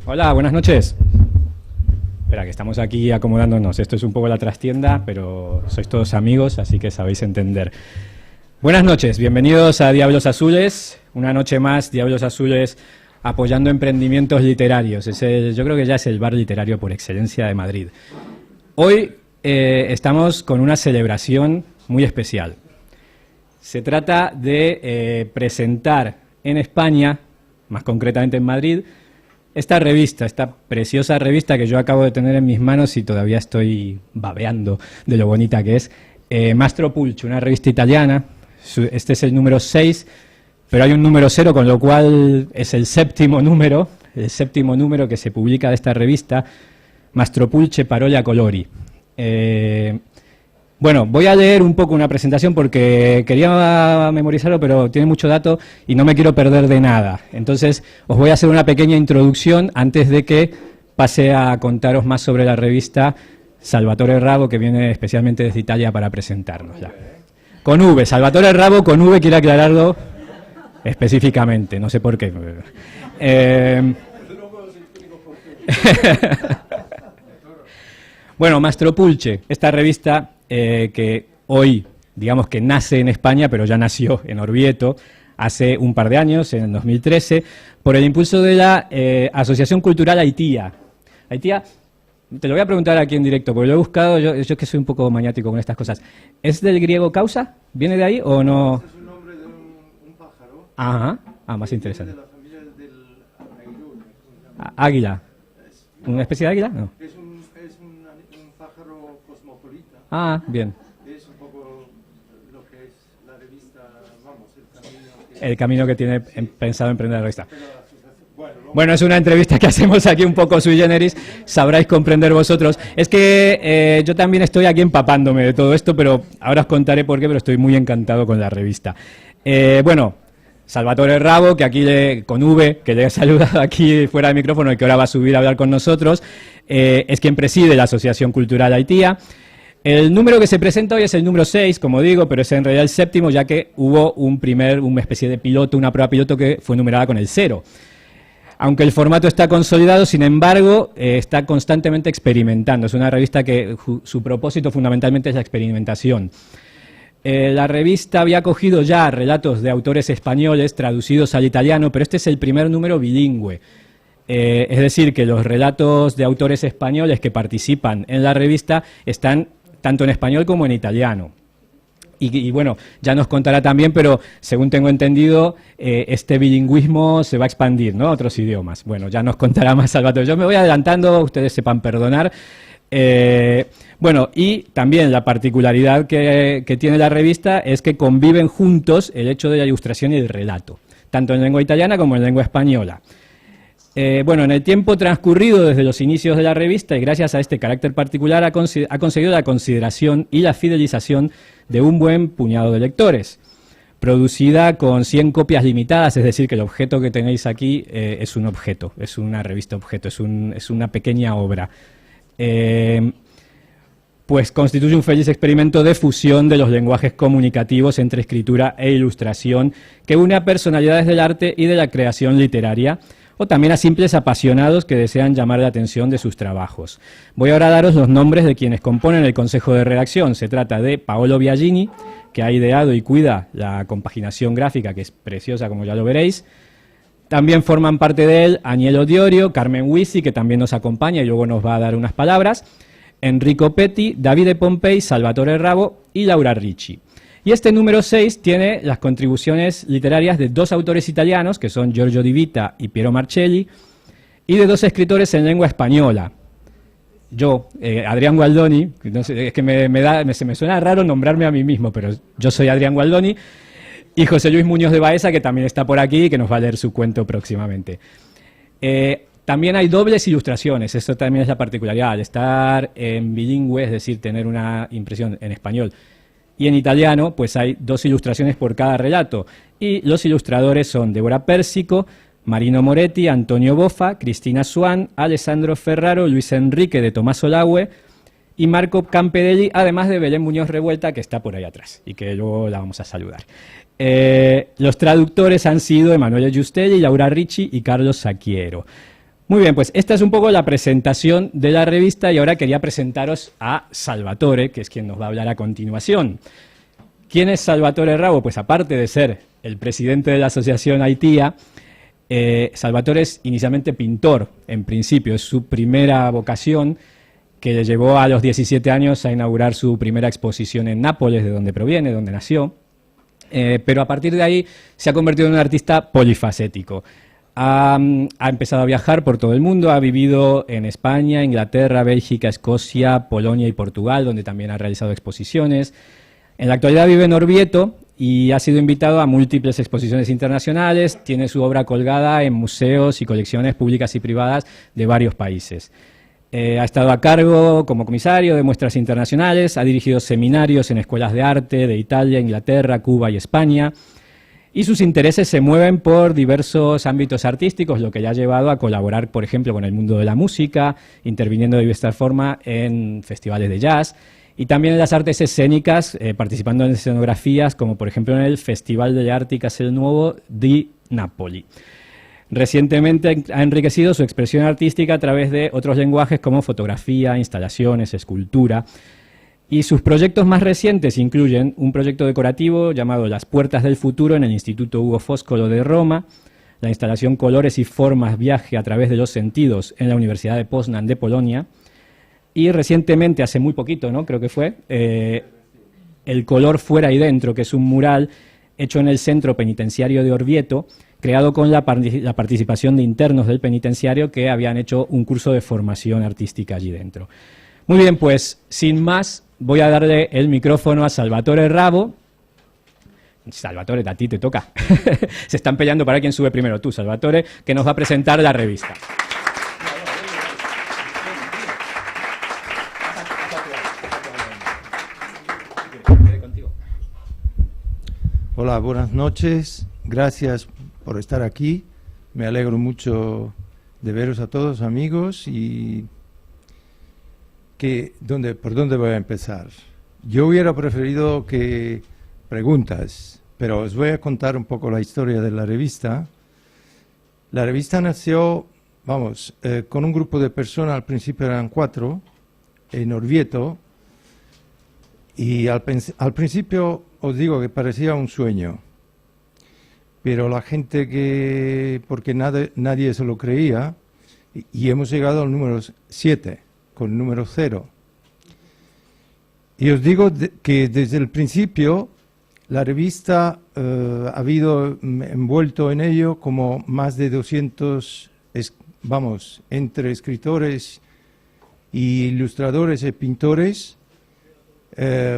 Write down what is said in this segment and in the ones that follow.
Hola, buenas noches. Espera, que estamos aquí acomodándonos. Esto es un poco la trastienda, pero sois todos amigos, así que sabéis entender. Buenas noches, bienvenidos a Diablos Azules. Una noche más, Diablos Azules apoyando emprendimientos literarios. Yo creo que ya es el bar literario por excelencia de Madrid. Hoy estamos con una celebración muy especial. Se trata de presentar en España, más concretamente en Madrid, esta revista, esta preciosa revista que yo acabo de tener en mis manos y todavía estoy babeando de lo bonita que es, Mastro Pulci, una revista italiana. Este es el número 6, pero hay un número 0, con lo cual es el séptimo número que se publica de esta revista, Mastro Pulci Parole a Colori. Bueno, voy a leer un poco una presentación porque quería memorizarlo, pero tiene mucho dato y no me quiero perder de nada. Entonces, os voy a hacer una pequeña introducción antes de que pase a contaros más sobre la revista Salvatore Rabo, que viene especialmente desde Italia para presentárnosla. Con V, Salvatore Rabo con V, quiero aclararlo específicamente, no sé por qué. Bueno, Mastro Pulci, esta revista que hoy, digamos que nace en España, pero ya nació en Orvieto hace un par de años, en el 2013, por el impulso de la Asociación Cultural Aitia. Aitia, te lo voy a preguntar aquí en directo, porque lo he buscado, yo que soy un poco maniático con estas cosas. ¿Es del griego causa? ¿Viene de ahí o no? Es un nombre de un pájaro. Ajá, más interesante. De la familia del Águila. ¿Una especie de águila? No. Es un pájaro cosmopolita. Ah, bien. Es un poco lo que es la revista, vamos, el camino que tiene pensado emprender la revista. Bueno, es una entrevista que hacemos aquí un poco sui generis, sabráis comprender vosotros. Es que yo también estoy aquí empapándome de todo esto, pero ahora os contaré por qué, pero estoy muy encantado con la revista. Bueno, Salvatore Rabo, que aquí con V, que le he saludado aquí fuera del micrófono y que ahora va a subir a hablar con nosotros, es quien preside la Asociación Cultural Aitia. El número que se presenta hoy es el número 6, como digo, pero es en realidad el séptimo, ya que hubo una especie de piloto, una prueba piloto que fue numerada con el 0. Aunque el formato está consolidado, sin embargo, está constantemente experimentando. Es una revista que su propósito fundamentalmente es la experimentación. La revista había cogido ya relatos de autores españoles traducidos al italiano, pero este es el primer número bilingüe. Es decir, que los relatos de autores españoles que participan en la revista están tanto en español como en italiano. Y bueno, ya nos contará también, pero según tengo entendido, este bilingüismo se va a expandir, ¿no?, a otros idiomas. Bueno, ya nos contará más Salvatore. Yo me voy adelantando, ustedes sepan perdonar. Bueno, y también la particularidad que tiene la revista es que conviven juntos el hecho de la ilustración y el relato, tanto en lengua italiana como en lengua española. Bueno, en el tiempo transcurrido desde los inicios de la revista y gracias a este carácter particular ha conseguido la consideración y la fidelización de un buen puñado de lectores. Producida con 100 copias limitadas, es decir, que el objeto que tenéis aquí es un objeto, es una revista objeto, es una pequeña obra. Pues constituye un feliz experimento de fusión de los lenguajes comunicativos entre escritura e ilustración que une a personalidades del arte y de la creación literaria, o también a simples apasionados que desean llamar la atención de sus trabajos. Voy ahora a daros los nombres de quienes componen el consejo de redacción. Se trata de Paolo Biagini, que ha ideado y cuida la compaginación gráfica, que es preciosa, como ya lo veréis. También forman parte de él Agnello Diorio, Carmen Huisi, que también nos acompaña y luego nos va a dar unas palabras, Enrico Petti, Davide Pompei, Salvatore Rabo y Laura Ricci. Y este número 6 tiene las contribuciones literarias de 2 autores italianos, que son Giorgio Di Vita y Piero Marcelli, y de 2 escritores en lengua española. Yo, Adrián Gualdoni, no sé, es que se me suena raro nombrarme a mí mismo, pero yo soy Adrián Gualdoni, y José Luis Muñoz de Baeza, que también está por aquí y que nos va a leer su cuento próximamente. También hay dobles ilustraciones, eso también es la particularidad, al estar en bilingüe, es decir, tener una impresión en español y en italiano, pues hay 2 ilustraciones por cada relato. Y los ilustradores son Débora Pérsico, Marino Moretti, Antonio Boffa, Cristina Swan, Alessandro Ferraro, Luis Enrique de Tommaso Laue y Marco Campedelli, además de Belén Muñoz Revuelta, que está por ahí atrás y que luego la vamos a saludar. Los traductores han sido Emanuele Giustelli, Laura Ricci y Carlos Sacchiero. Muy bien, pues esta es un poco la presentación de la revista y ahora quería presentaros a Salvatore, que es quien nos va a hablar a continuación. ¿Quién es Salvatore Ravo? Pues aparte de ser el presidente de la Asociación Aitia, Salvatore es inicialmente pintor, en principio, es su primera vocación, que le llevó a los 17 años a inaugurar su primera exposición en Nápoles, de donde proviene, donde nació, pero a partir de ahí se ha convertido en un artista polifacético. Ha empezado a viajar por todo el mundo, ha vivido en España, Inglaterra, Bélgica, Escocia, Polonia y Portugal, donde también ha realizado exposiciones. En la actualidad vive en Orvieto y ha sido invitado a múltiples exposiciones internacionales, tiene su obra colgada en museos y colecciones públicas y privadas de varios países. Ha estado a cargo como comisario de muestras internacionales, ha dirigido seminarios en escuelas de arte de Italia, Inglaterra, Cuba y España, y sus intereses se mueven por diversos ámbitos artísticos, lo que le ha llevado a colaborar, por ejemplo, con el mundo de la música, interviniendo de diversa forma en festivales de jazz, y también en las artes escénicas, participando en escenografías, como por ejemplo en el Festival de Arte y Castelnuovo di Napoli. Recientemente ha enriquecido su expresión artística a través de otros lenguajes como fotografía, instalaciones, escultura. Y sus proyectos más recientes incluyen un proyecto decorativo llamado Las Puertas del Futuro en el Instituto Ugo Foscolo de Roma, la instalación Colores y Formas Viaje a través de los Sentidos en la Universidad de Poznan de Polonia, y recientemente, hace muy poquito, ¿no? Creo que fue, El Color Fuera y Dentro, que es un mural hecho en el Centro Penitenciario de Orvieto, creado con la participación de internos del penitenciario que habían hecho un curso de formación artística allí dentro. Muy bien, pues sin más, voy a darle el micrófono a Salvatore Ravo. Salvatore, a ti te toca. Se están peleando para quién sube primero. Tú, Salvatore, que nos va a presentar la revista. Hola, buenas noches. Gracias por estar aquí. Me alegro mucho de veros a todos, amigos. Y ¿por dónde voy a empezar? Yo hubiera preferido que preguntas, pero os voy a contar un poco la historia de la revista. La revista nació, con un grupo de personas, al principio eran 4, en Orvieto, y al principio os digo que parecía un sueño, pero la gente porque nadie se lo creía, y hemos llegado al número 7, con el número 0. Y os digo que desde el principio la revista ha habido envuelto en ello como más de 200, entre escritores y ilustradores y pintores,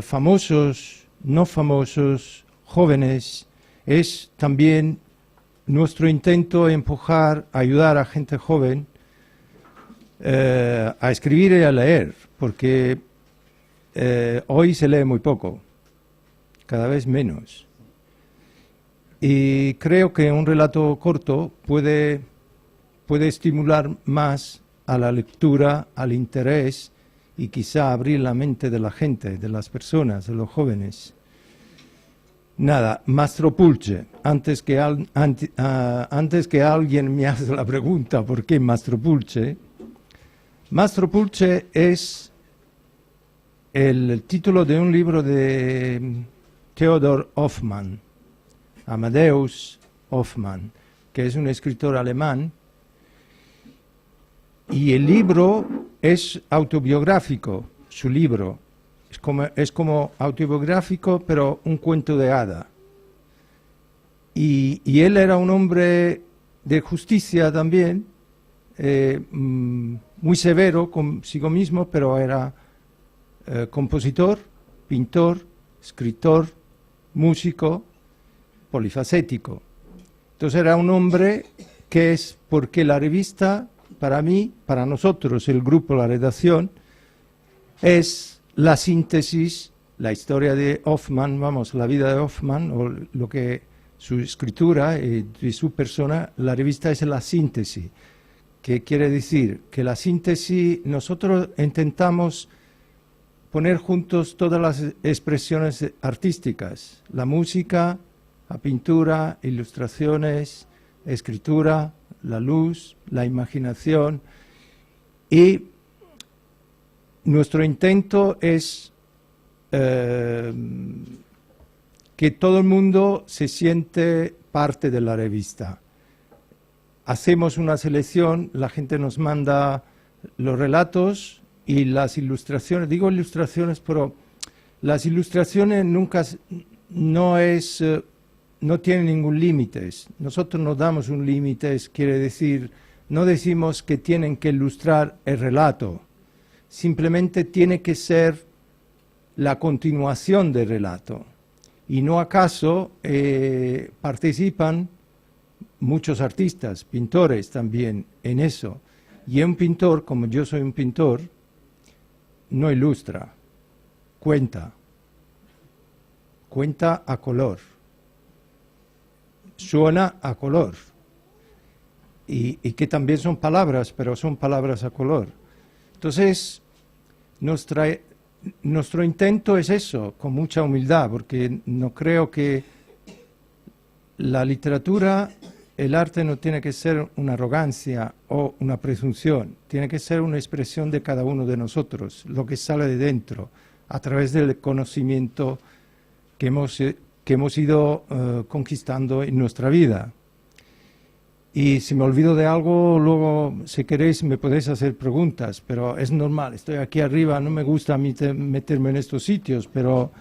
famosos, no famosos, jóvenes. Es también nuestro intento empujar, ayudar a gente joven a escribir y a leer, porque hoy se lee muy poco, cada vez menos. Y creo que un relato corto puede estimular más a la lectura, al interés, y quizá abrir la mente de la gente, de las personas, de los jóvenes. Nada, Mastro Pulce, antes que alguien me haga la pregunta ¿por qué Mastro Pulce? Mastro Pulce es el título de un libro de Theodor Hoffmann, Amadeus Hoffmann, que es un escritor alemán, y el libro es autobiográfico, su libro. Es como autobiográfico, pero un cuento de hada. Y él era un hombre de justicia también, muy severo consigo mismo, pero era compositor, pintor, escritor, músico, polifacético. Entonces era un hombre que es porque la revista, para mí, para nosotros, el grupo, la redacción, es la síntesis, la historia de Hoffmann, la vida de Hoffmann, o su escritura y su persona. La revista es la síntesis. ¿Qué quiere decir? Que la síntesis, nosotros intentamos poner juntos todas las expresiones artísticas, la música, la pintura, ilustraciones, escritura, la luz, la imaginación, y nuestro intento es que todo el mundo se siente parte de la revista. Hacemos una selección, la gente nos manda los relatos y las ilustraciones. Digo ilustraciones, pero las ilustraciones nunca no tienen ningún límite. Nosotros no damos un límite, quiere decir, no decimos que tienen que ilustrar el relato. Simplemente tiene que ser la continuación del relato. Y no acaso participan muchos artistas, pintores también en eso. Y un pintor, como yo soy un pintor, no ilustra, cuenta a color, suena a color. Y que también son palabras, pero son palabras a color. Entonces, nuestro intento es eso, con mucha humildad, porque no creo que la literatura, el arte no tiene que ser una arrogancia o una presunción, tiene que ser una expresión de cada uno de nosotros, lo que sale de dentro, a través del conocimiento que hemos ido conquistando en nuestra vida. Y si me olvido de algo, luego, si queréis, me podéis hacer preguntas, pero es normal, estoy aquí arriba, no me gusta meterme en estos sitios, pero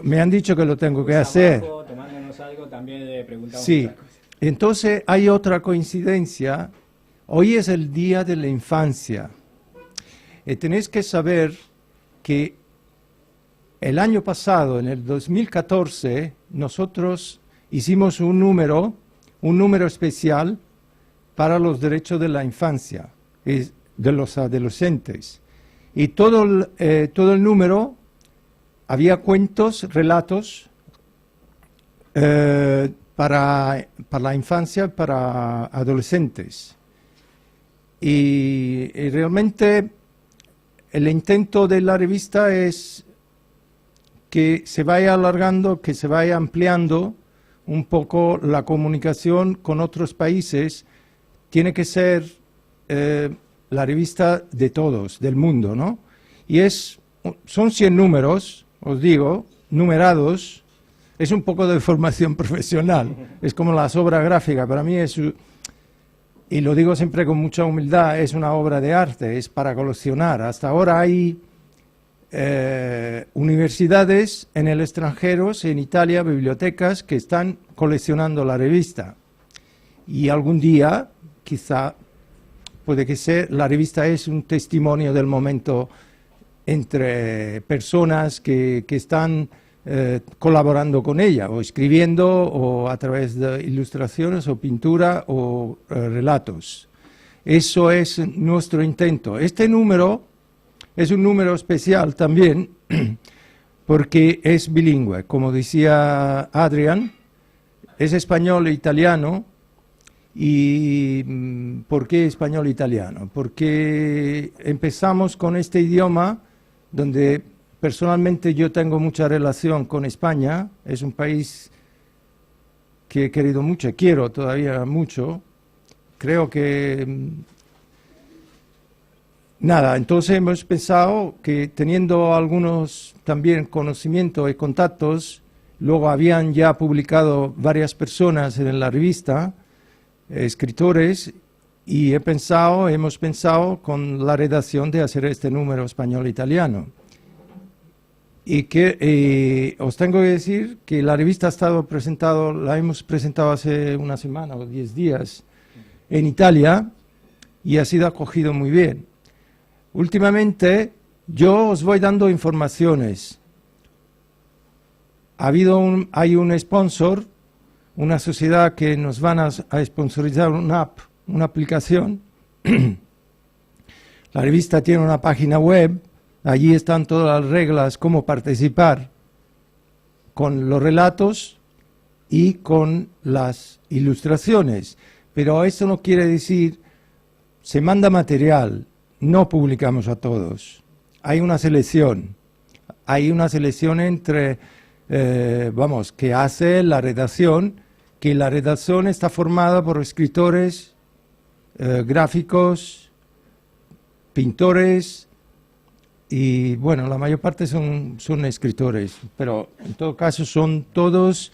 me han dicho que lo tengo que hacer. Abajo, tomándonos algo, también le preguntamos sí, otra cosa. Entonces hay otra coincidencia, hoy es el Día de la Infancia, y tenéis que saber que el año pasado, en el 2014, nosotros hicimos un número especial para los derechos de la infancia, de los adolescentes. Y todo el número, había cuentos, relatos para la infancia, para adolescentes. Y realmente el intento de la revista es que se vaya alargando, que se vaya ampliando un poco la comunicación con otros países. Tiene que ser la revista de todos, del mundo, ¿no? Y son 100 números, os digo, numerados. Es un poco de formación profesional, es como las obras gráficas. Para mí y lo digo siempre con mucha humildad, es una obra de arte, es para coleccionar. Hasta ahora hay universidades en el extranjero, en Italia, bibliotecas que están coleccionando la revista. Y algún día, quizá, puede que sea, la revista es un testimonio del momento entre personas que están colaborando con ella, o escribiendo, o a través de ilustraciones, o pintura, o relatos. Eso es nuestro intento. Este número es un número especial también porque es bilingüe, como decía Adrián, es español e italiano. ¿Y por qué español e italiano? Porque empezamos con este idioma donde personalmente yo tengo mucha relación con España, es un país que he querido mucho, quiero todavía mucho, creo que... Nada, entonces hemos pensado que teniendo algunos también conocimientos y contactos, luego habían ya publicado varias personas en la revista, escritores, y hemos pensado con la redacción de hacer este número español-italiano. Y que os tengo que decir que la revista la hemos presentado hace una semana o 10 días en Italia y ha sido acogido muy bien. Últimamente yo os voy dando informaciones. Hay un sponsor, una sociedad que nos van a sponsorizar una aplicación. La revista tiene una página web, allí están todas las reglas, cómo participar con los relatos y con las ilustraciones. Pero eso no quiere decir, se manda material, no publicamos a todos. Hay una selección. hay una selección entre, vamos, que hace la redacción, que la redacción está formada por escritores, gráficos, pintores, y bueno, la mayor parte son escritores, pero en todo caso son todos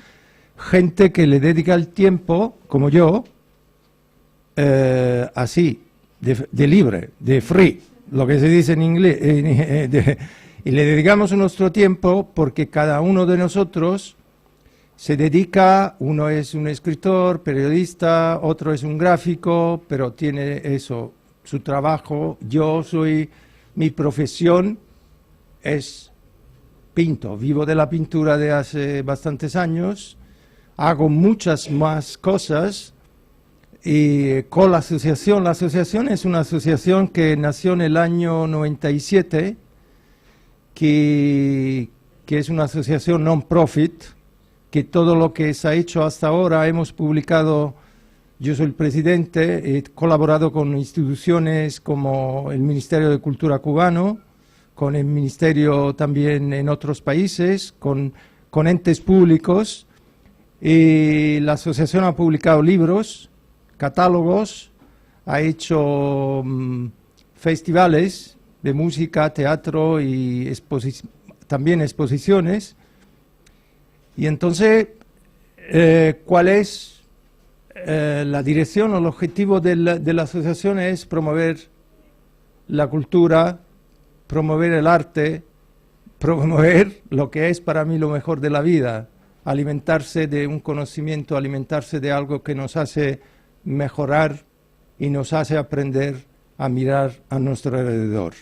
gente que le dedica el tiempo, como yo, así, de libre, de free, lo que se dice en inglés, y le dedicamos nuestro tiempo porque cada uno de nosotros se dedica, uno es un escritor, periodista, otro es un gráfico, pero tiene eso, su trabajo. Mi profesión es pinto, vivo de la pintura de hace bastantes años, hago muchas más cosas y con la asociación es una asociación que nació en el año 97, que es una asociación non-profit, que todo lo que se ha hecho hasta ahora hemos publicado. Yo soy el presidente, he colaborado con instituciones como el Ministerio de Cultura cubano, con el Ministerio también en otros países, con entes públicos, y la asociación ha publicado libros, catálogos, ha hecho festivales de música, teatro y también exposiciones. Y entonces, ¿cuál es la dirección o el objetivo de la asociación? Es promover la cultura, promover el arte, promover lo que es para mí lo mejor de la vida, alimentarse de un conocimiento, alimentarse de algo que nos hace mejorar y nos hace aprender a mirar a nuestro alrededor.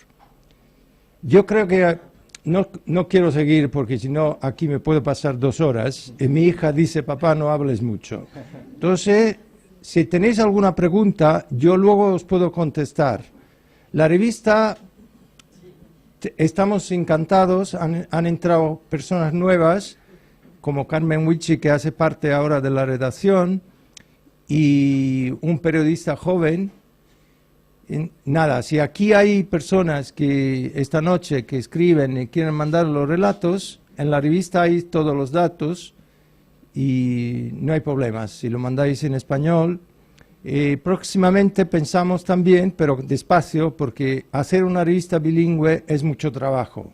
Yo creo que no quiero seguir porque si no aquí me puedo pasar 2 horas y mi hija dice, papá, no hables mucho. Entonces, si tenéis alguna pregunta, yo luego os puedo contestar. La revista, estamos encantados, han entrado personas nuevas, como Carmen Wichi, que hace parte ahora de la redacción, y un periodista joven. Nada, si aquí hay personas que esta noche que escriben y quieren mandar los relatos, en la revista hay todos los datos y no hay problemas. Si lo mandáis en español, próximamente pensamos también, pero despacio, porque hacer una revista bilingüe es mucho trabajo.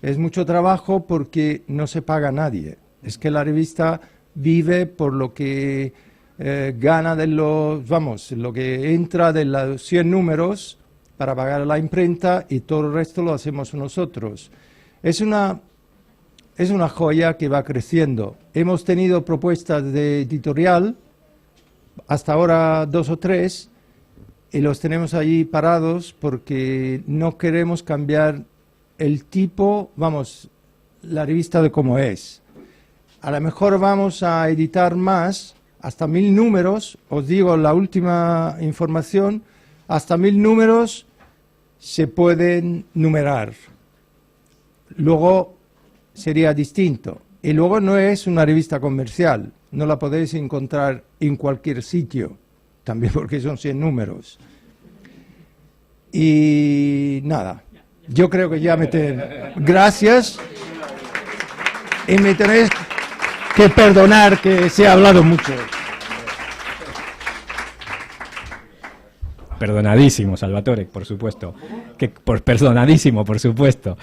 Es mucho trabajo porque no se paga a nadie. Es que la revista vive por lo que gana de lo que entra de los 100 números para pagar a la imprenta y todo el resto lo hacemos nosotros. Es una joya que va creciendo. Hemos tenido propuestas de editorial, hasta ahora 2 o 3, y los tenemos allí parados porque no queremos cambiar el tipo, la revista de cómo es. A lo mejor vamos a editar más, hasta 1000 números, os digo la última información, hasta 1000 números se pueden numerar. Luego sería distinto. Y luego no es una revista comercial, no la podéis encontrar en cualquier sitio, también porque son 100 números. Y nada, yo creo que ya gracias, y me tenéis que perdonar que se ha hablado mucho. Perdonadísimo, Salvatore, por supuesto. Perdonadísimo, por supuesto.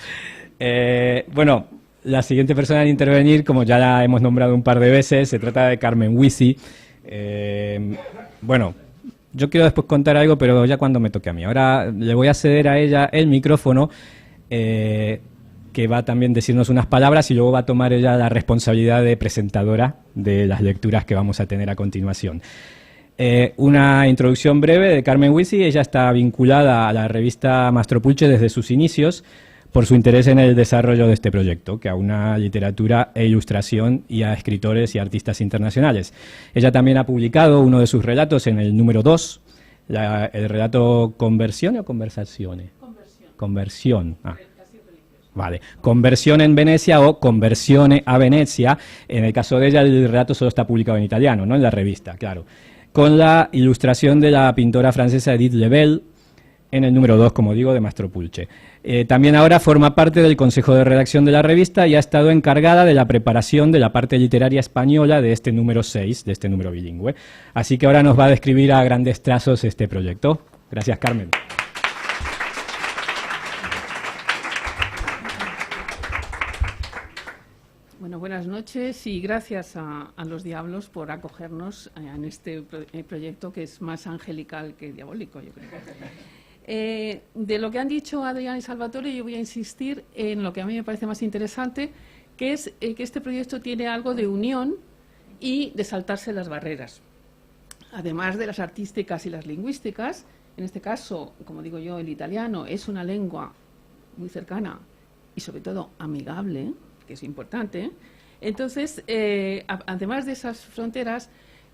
Bueno, la siguiente persona en intervenir, como ya la hemos nombrado un par de veces, se trata de Carmen Wichi. Bueno, yo quiero después contar algo, pero ya cuando me toque a mí. Ahora le voy a ceder a ella el micrófono, que va también a decirnos unas palabras y luego va a tomar ella la responsabilidad de presentadora de las lecturas que vamos a tener a continuación. Una introducción breve de Carmen Wichi. Ella está vinculada a la revista Mastropulche desde sus inicios por su interés en el desarrollo de este proyecto, que aúna literatura e ilustración y a escritores y artistas internacionales. Ella también ha publicado uno de sus relatos en el número 2, el relato ¿Conversione o Conversazione? Conversión. Vale, Conversión en Venecia o Conversione a Venecia. En el caso de ella, el relato solo está publicado en italiano, no en la revista, claro. Con la ilustración de la pintora francesa Edith Lebel, en el número 2, como digo, de Mastropulche. También ahora forma parte del consejo de redacción de la revista y ha estado encargada de la preparación de la parte literaria española de este número 6, de este número bilingüe. Así que ahora nos va a describir a grandes trazos este proyecto. Gracias, Carmen. Bueno, buenas noches y gracias a los Diablos por acogernos en este proyecto que es más angelical que diabólico, yo creo. De lo que han dicho Adrián y Salvatore, yo voy a insistir en lo que a mí me parece más interesante, que es que este proyecto tiene algo de unión y de saltarse las barreras. Además de las artísticas y las lingüísticas, en este caso, como digo yo, el italiano es una lengua muy cercana y sobre todo amigable, que es importante. Entonces, además de esas fronteras,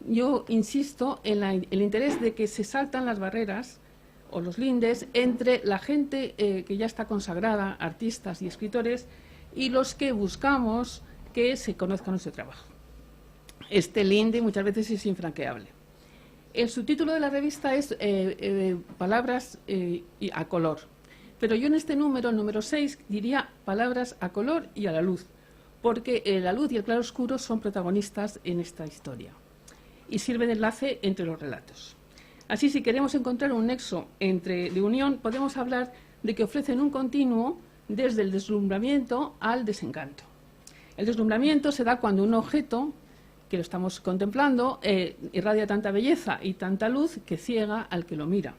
yo insisto en el interés de que se saltan las barreras o los lindes entre la gente que ya está consagrada, artistas y escritores, y los que buscamos que se conozca nuestro trabajo. Este linde muchas veces es infranqueable. El subtítulo de la revista es Palabras a color. Pero yo en este número, el número 6, diría palabras a color y a la luz, porque la luz y el claroscuro son protagonistas en esta historia y sirven de enlace entre los relatos. Así, si queremos encontrar un nexo de unión, podemos hablar de que ofrecen un continuo desde el deslumbramiento al desencanto. El deslumbramiento se da cuando un objeto, que lo estamos contemplando, irradia tanta belleza y tanta luz que ciega al que lo mira.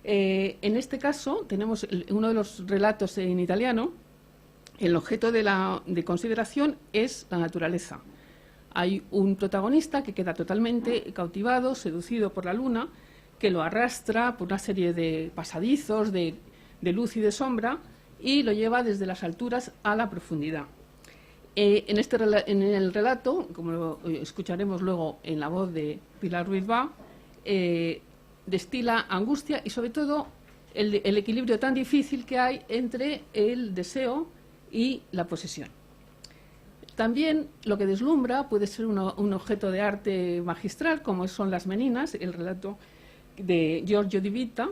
En este caso, tenemos uno de los relatos en italiano. El objeto de consideración es la naturaleza. Hay un protagonista que queda totalmente cautivado, seducido por la luna, que lo arrastra por una serie de pasadizos de luz y de sombra y lo lleva desde las alturas a la profundidad. En el relato, como lo escucharemos luego en la voz de Pilar Ruiz Bá, destila angustia y sobre todo el equilibrio tan difícil que hay entre el deseo y la posesión. También lo que deslumbra puede ser un objeto de arte magistral, como son Las Meninas, el relato de Giorgio Di Vita,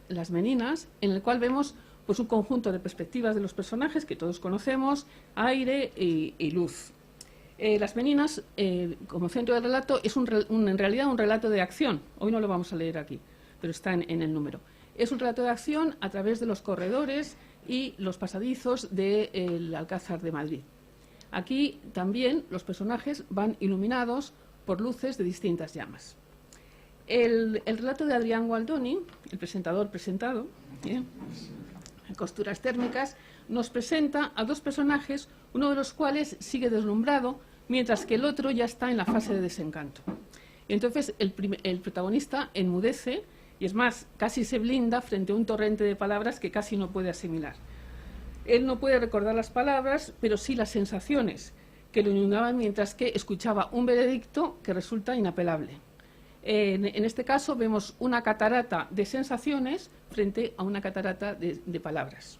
Las Meninas, en el cual vemos pues, un conjunto de perspectivas de los personajes que todos conocemos, aire y luz. Las Meninas, como centro del relato, es en realidad un relato de acción. Hoy no lo vamos a leer aquí, pero está en el número. Es un relato de acción a través de los corredores y los pasadizos del Alcázar de Madrid. Aquí también los personajes van iluminados por luces de distintas llamas. El relato de Adrián Gualdoni, el presentador presentado, Costuras térmicas, nos presenta a dos personajes, uno de los cuales sigue deslumbrado, mientras que el otro ya está en la fase de desencanto. Entonces el protagonista enmudece y, es más, casi se blinda frente a un torrente de palabras que casi no puede asimilar. Él no puede recordar las palabras, pero sí las sensaciones que lo inundaban mientras que escuchaba un veredicto que resulta inapelable. En este caso vemos una catarata de sensaciones frente a una catarata de palabras.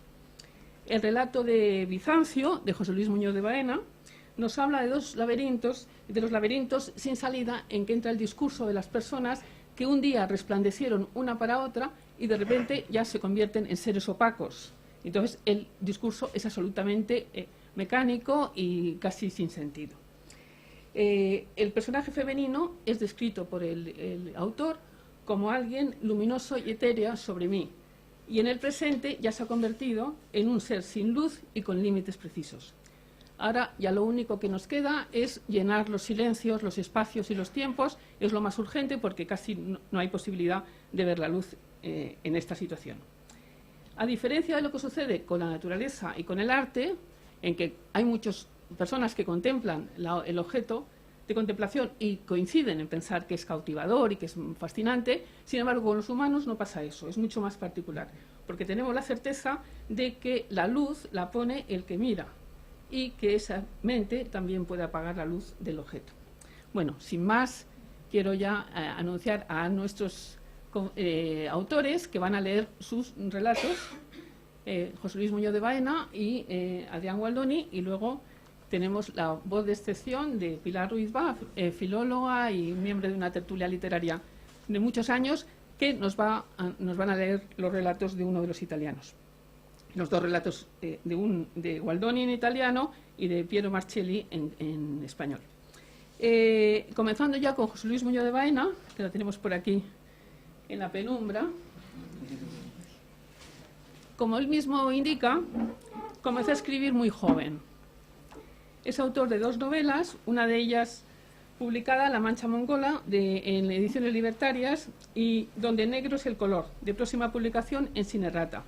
El relato de Bizancio, de José Luis Muñoz de Baena, nos habla de los laberintos sin salida en que entra el discurso de las personas que un día resplandecieron una para otra y de repente ya se convierten en seres opacos. Entonces el discurso es absolutamente mecánico y casi sin sentido. El personaje femenino es descrito por el autor como alguien luminoso y etérea sobre mí, y en el presente ya se ha convertido en un ser sin luz y con límites precisos. Ahora ya lo único que nos queda es llenar los silencios, los espacios y los tiempos. Es lo más urgente porque casi no hay posibilidad de ver la luz en esta situación. A diferencia de lo que sucede con la naturaleza y con el arte, en que hay muchas personas que contemplan el objeto de contemplación y coinciden en pensar que es cautivador y que es fascinante, sin embargo con los humanos no pasa eso, es mucho más particular, porque tenemos la certeza de que la luz la pone el que mira y que esa mente también puede apagar la luz del objeto. Bueno, sin más, quiero ya anunciar a nuestros autores que van a leer sus relatos, José Luis Muñoz de Baena y Adrián Gualdoni, y luego tenemos la voz de excepción de Pilar Ruiz Bá, filóloga y miembro de una tertulia literaria de muchos años, que nos van a leer los relatos de uno de los italianos. Los dos relatos de Gualdoni en italiano y de Piero Marcelli en español. Comenzando ya con José Luis Muñoz de Baena, que lo tenemos por aquí en la penumbra. Como él mismo indica, comenzó a escribir muy joven. Es autor de 2 novelas, una de ellas publicada, La Mancha Mongola, en Ediciones Libertarias, y Donde negro es el color, de próxima publicación en Sinerrata.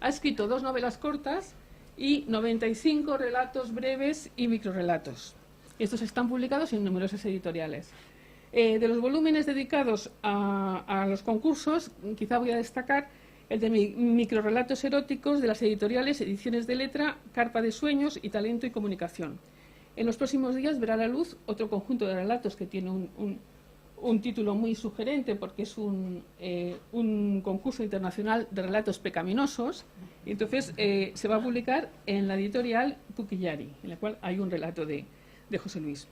Ha escrito 2 novelas cortas y 95 relatos breves y microrelatos. Estos están publicados en numerosas editoriales. De los volúmenes dedicados a los concursos, quizá voy a destacar el de microrelatos eróticos de las editoriales Ediciones de Letra, Carpa de Sueños y Talento y Comunicación. En los próximos días verá la luz otro conjunto de relatos que tiene un título muy sugerente, porque es un concurso internacional de relatos pecaminosos, y entonces se va a publicar en la editorial Puquillari, en la cual hay un relato de José Luis.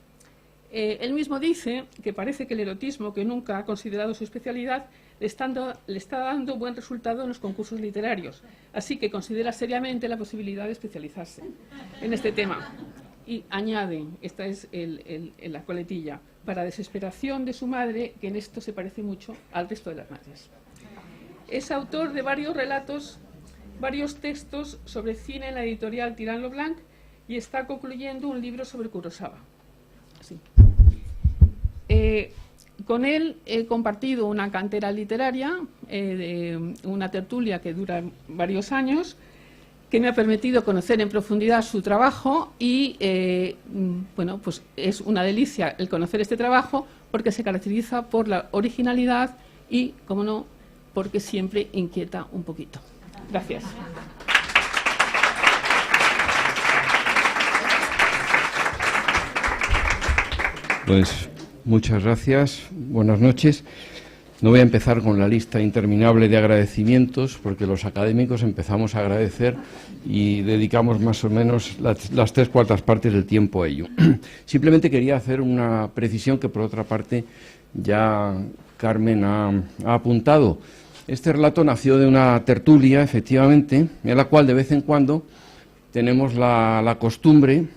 Él mismo dice que parece que el erotismo, que nunca ha considerado su especialidad, le está dando buen resultado en los concursos literarios, así que considera seriamente la posibilidad de especializarse en este tema. Y añade, esta es la coletilla, para desesperación de su madre, que en esto se parece mucho al resto de las madres. Es autor de varios relatos, varios textos sobre cine en la editorial Tirán lo Blanc, y está concluyendo un libro sobre Kurosawa. Sí. Con él he compartido una cantera literaria, una tertulia que dura varios años, que me ha permitido conocer en profundidad su trabajo y, bueno, pues es una delicia el conocer este trabajo, porque se caracteriza por la originalidad y, como no, porque siempre inquieta un poquito. Gracias. Pues muchas gracias, buenas noches. No voy a empezar con la lista interminable de agradecimientos, porque los académicos empezamos a agradecer y dedicamos más o menos las 3/4 partes del tiempo a ello. Simplemente quería hacer una precisión que, por otra parte, ya Carmen ha apuntado. Este relato nació de una tertulia, efectivamente, en la cual de vez en cuando tenemos la costumbre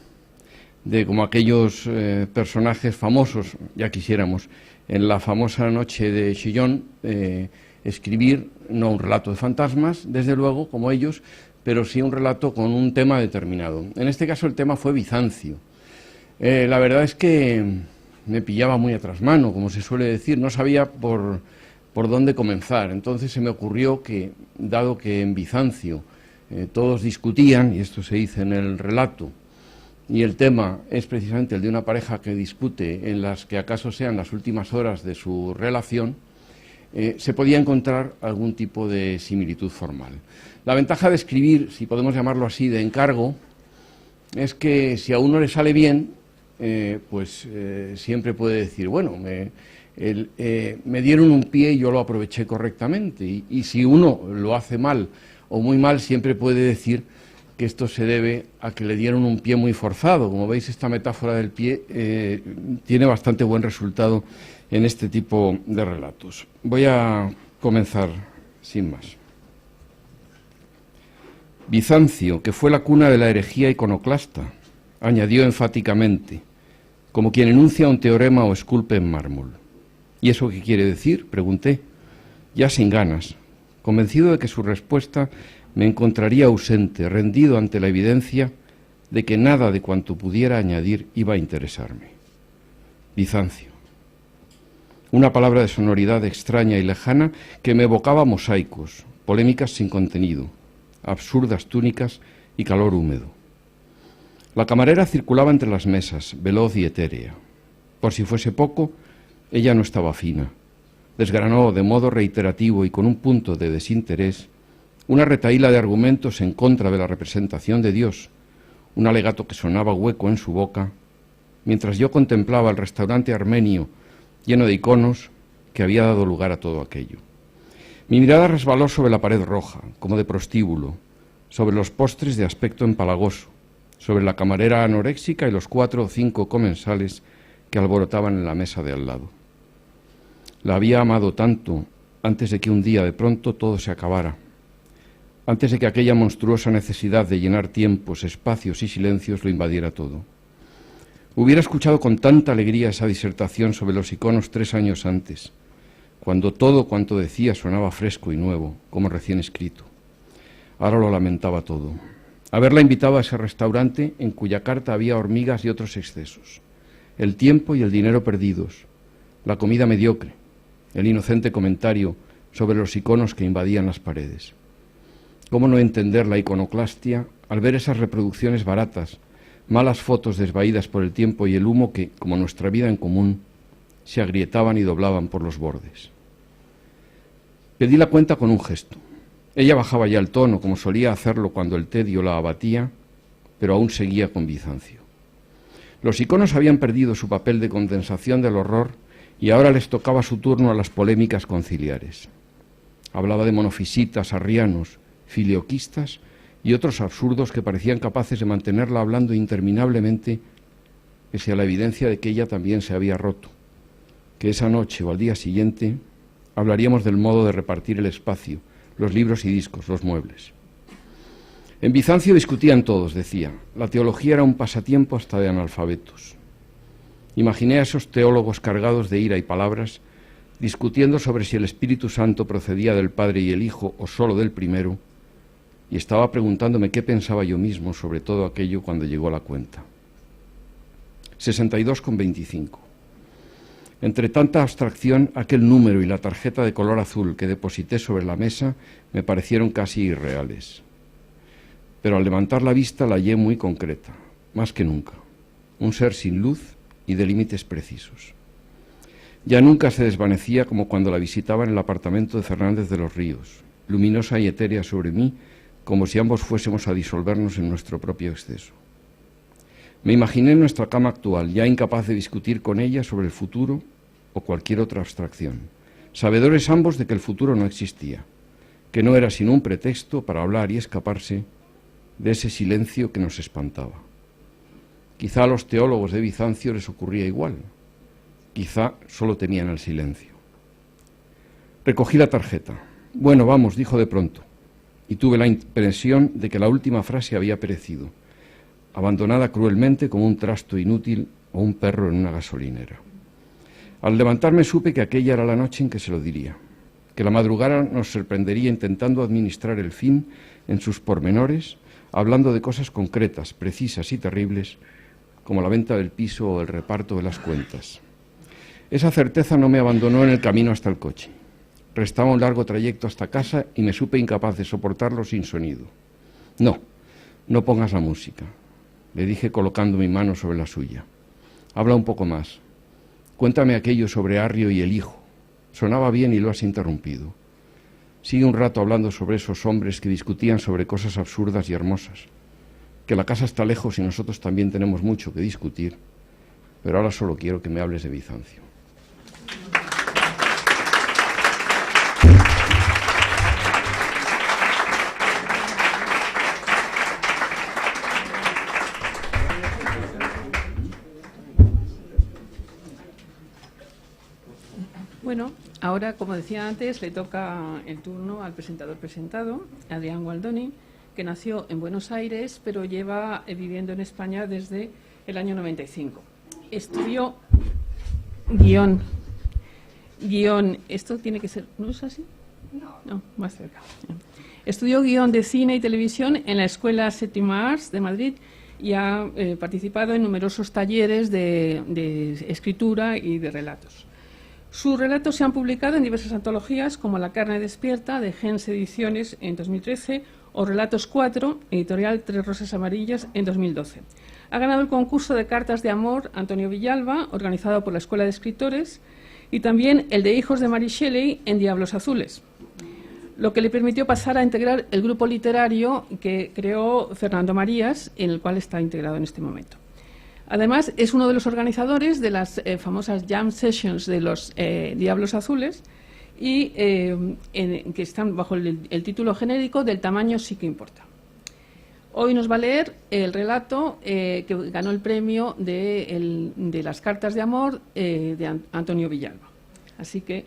de, como aquellos personajes famosos, ya quisiéramos, en la famosa noche de Chillón, escribir no un relato de fantasmas, desde luego, como ellos, pero sí un relato con un tema determinado. En este caso el tema fue Bizancio. La verdad es que me pillaba muy a trasmano, como se suele decir, no sabía por dónde comenzar. Entonces se me ocurrió que, dado que en Bizancio todos discutían, y esto se dice en el relato, y el tema es precisamente el de una pareja que discute en las que acaso sean las últimas horas de su relación, se podía encontrar algún tipo de similitud formal. La ventaja de escribir, si podemos llamarlo así, de encargo, es que si a uno le sale bien, siempre puede decir, bueno, me dieron un pie y yo lo aproveché correctamente, y si uno lo hace mal o muy mal, siempre puede decir que esto se debe a que le dieron un pie muy forzado. Como veis, esta metáfora del pie tiene bastante buen resultado en este tipo de relatos. Voy a comenzar sin más. Bizancio, que fue la cuna de la herejía iconoclasta, añadió enfáticamente, como quien enuncia un teorema o esculpe en mármol. ¿Y eso qué quiere decir?, pregunté, ya sin ganas, convencido de que su respuesta me encontraría ausente, rendido ante la evidencia de que nada de cuanto pudiera añadir iba a interesarme. Bizancio. Una palabra de sonoridad extraña y lejana que me evocaba mosaicos, polémicas sin contenido, absurdas túnicas y calor húmedo. La camarera circulaba entre las mesas, veloz y etérea. Por si fuese poco, ella no estaba fina. Desgranó de modo reiterativo y con un punto de desinterés una retahíla de argumentos en contra de la representación de Dios, un alegato que sonaba hueco en su boca, mientras yo contemplaba el restaurante armenio lleno de iconos que había dado lugar a todo aquello. Mi mirada resbaló sobre la pared roja, como de prostíbulo, sobre los postres de aspecto empalagoso, sobre la camarera anoréxica y los 4 o 5 comensales que alborotaban en la mesa de al lado. La había amado tanto antes de que un día de pronto todo se acabara, antes de que aquella monstruosa necesidad de llenar tiempos, espacios y silencios lo invadiera todo. Hubiera escuchado con tanta alegría esa disertación sobre los iconos 3 años antes, cuando todo cuanto decía sonaba fresco y nuevo, como recién escrito. Ahora lo lamentaba todo. Haberla invitado a ese restaurante en cuya carta había hormigas y otros excesos, el tiempo y el dinero perdidos, la comida mediocre, el inocente comentario sobre los iconos que invadían las paredes. ¿Cómo no entender la iconoclastia al ver esas reproducciones baratas, malas fotos desvaídas por el tiempo y el humo que, como nuestra vida en común, se agrietaban y doblaban por los bordes? Pedí la cuenta con un gesto. Ella bajaba ya el tono, como solía hacerlo cuando el tedio la abatía, pero aún seguía con Bizancio. Los iconos habían perdido su papel de condensación del horror y ahora les tocaba su turno a las polémicas conciliares. Hablaba de monofisitas, arrianos, filioquistas y otros absurdos que parecían capaces de mantenerla hablando interminablemente, pese a la evidencia de que ella también se había roto, que esa noche o al día siguiente hablaríamos del modo de repartir el espacio, los libros y discos, los muebles. En Bizancio discutían todos, decía. La teología era un pasatiempo hasta de analfabetos. Imaginé a esos teólogos cargados de ira y palabras discutiendo sobre si el Espíritu Santo procedía del Padre y el Hijo o solo del primero, y estaba preguntándome qué pensaba yo mismo sobre todo aquello cuando llegó la cuenta. 62,25. Entre tanta abstracción, aquel número y la tarjeta de color azul que deposité sobre la mesa me parecieron casi irreales. Pero al levantar la vista la hallé muy concreta, más que nunca. Un ser sin luz y de límites precisos. Ya nunca se desvanecía como cuando la visitaba en el apartamento de Fernández de los Ríos, luminosa y etérea sobre mí, como si ambos fuésemos a disolvernos en nuestro propio exceso. Me imaginé en nuestra cama actual, ya incapaz de discutir con ella sobre el futuro o cualquier otra abstracción, sabedores ambos de que el futuro no existía, que no era sino un pretexto para hablar y escaparse de ese silencio que nos espantaba. Quizá a los teólogos de Bizancio les ocurría igual, quizá solo temían el silencio. Recogí la tarjeta. Bueno, vamos, dijo de pronto, y tuve la impresión de que la última frase había perecido, abandonada cruelmente como un trasto inútil o un perro en una gasolinera. Al levantarme supe que aquella era la noche en que se lo diría, que la madrugada nos sorprendería intentando administrar el fin en sus pormenores, hablando de cosas concretas, precisas y terribles, como la venta del piso o el reparto de las cuentas. Esa certeza no me abandonó en el camino hasta el coche. Restaba un largo trayecto hasta casa y me supe incapaz de soportarlo sin sonido. No pongas la música, le dije colocando mi mano sobre la suya. Habla un poco más. Cuéntame aquello sobre Arrio y el hijo. Sonaba bien y lo has interrumpido. Sigue un rato hablando sobre esos hombres que discutían sobre cosas absurdas y hermosas. Que la casa está lejos y nosotros también tenemos mucho que discutir. Pero ahora solo quiero que me hables de Bizancio. Bueno, ahora, como decía antes, le toca el turno al presentador presentado, Adrián Gualdoni, que nació en Buenos Aires, pero lleva viviendo en España desde el año 95. Estudió guión. Esto tiene que ser... ¿No es así? No, más cerca. Estudió guión de cine y televisión en la Escuela Séptima Arts de Madrid y ha participado en numerosos talleres de escritura y de relatos. Sus relatos se han publicado en diversas antologías como La carne despierta, de Gens Ediciones en 2013, o Relatos 4, editorial Tres Rosas Amarillas, en 2012. Ha ganado el concurso de cartas de amor Antonio Villalba, organizado por la Escuela de Escritores, y también el de Hijos de Mary Shelley en Diablos Azules, lo que le permitió pasar a integrar el grupo literario que creó Fernando Marías, en el cual está integrado en este momento. Además, es uno de los organizadores de las famosas Jam Sessions de los Diablos Azules y que están bajo el título genérico Del tamaño sí que importa. Hoy nos va a leer el relato que ganó el premio de las cartas de amor de Antonio Villalba. Así que...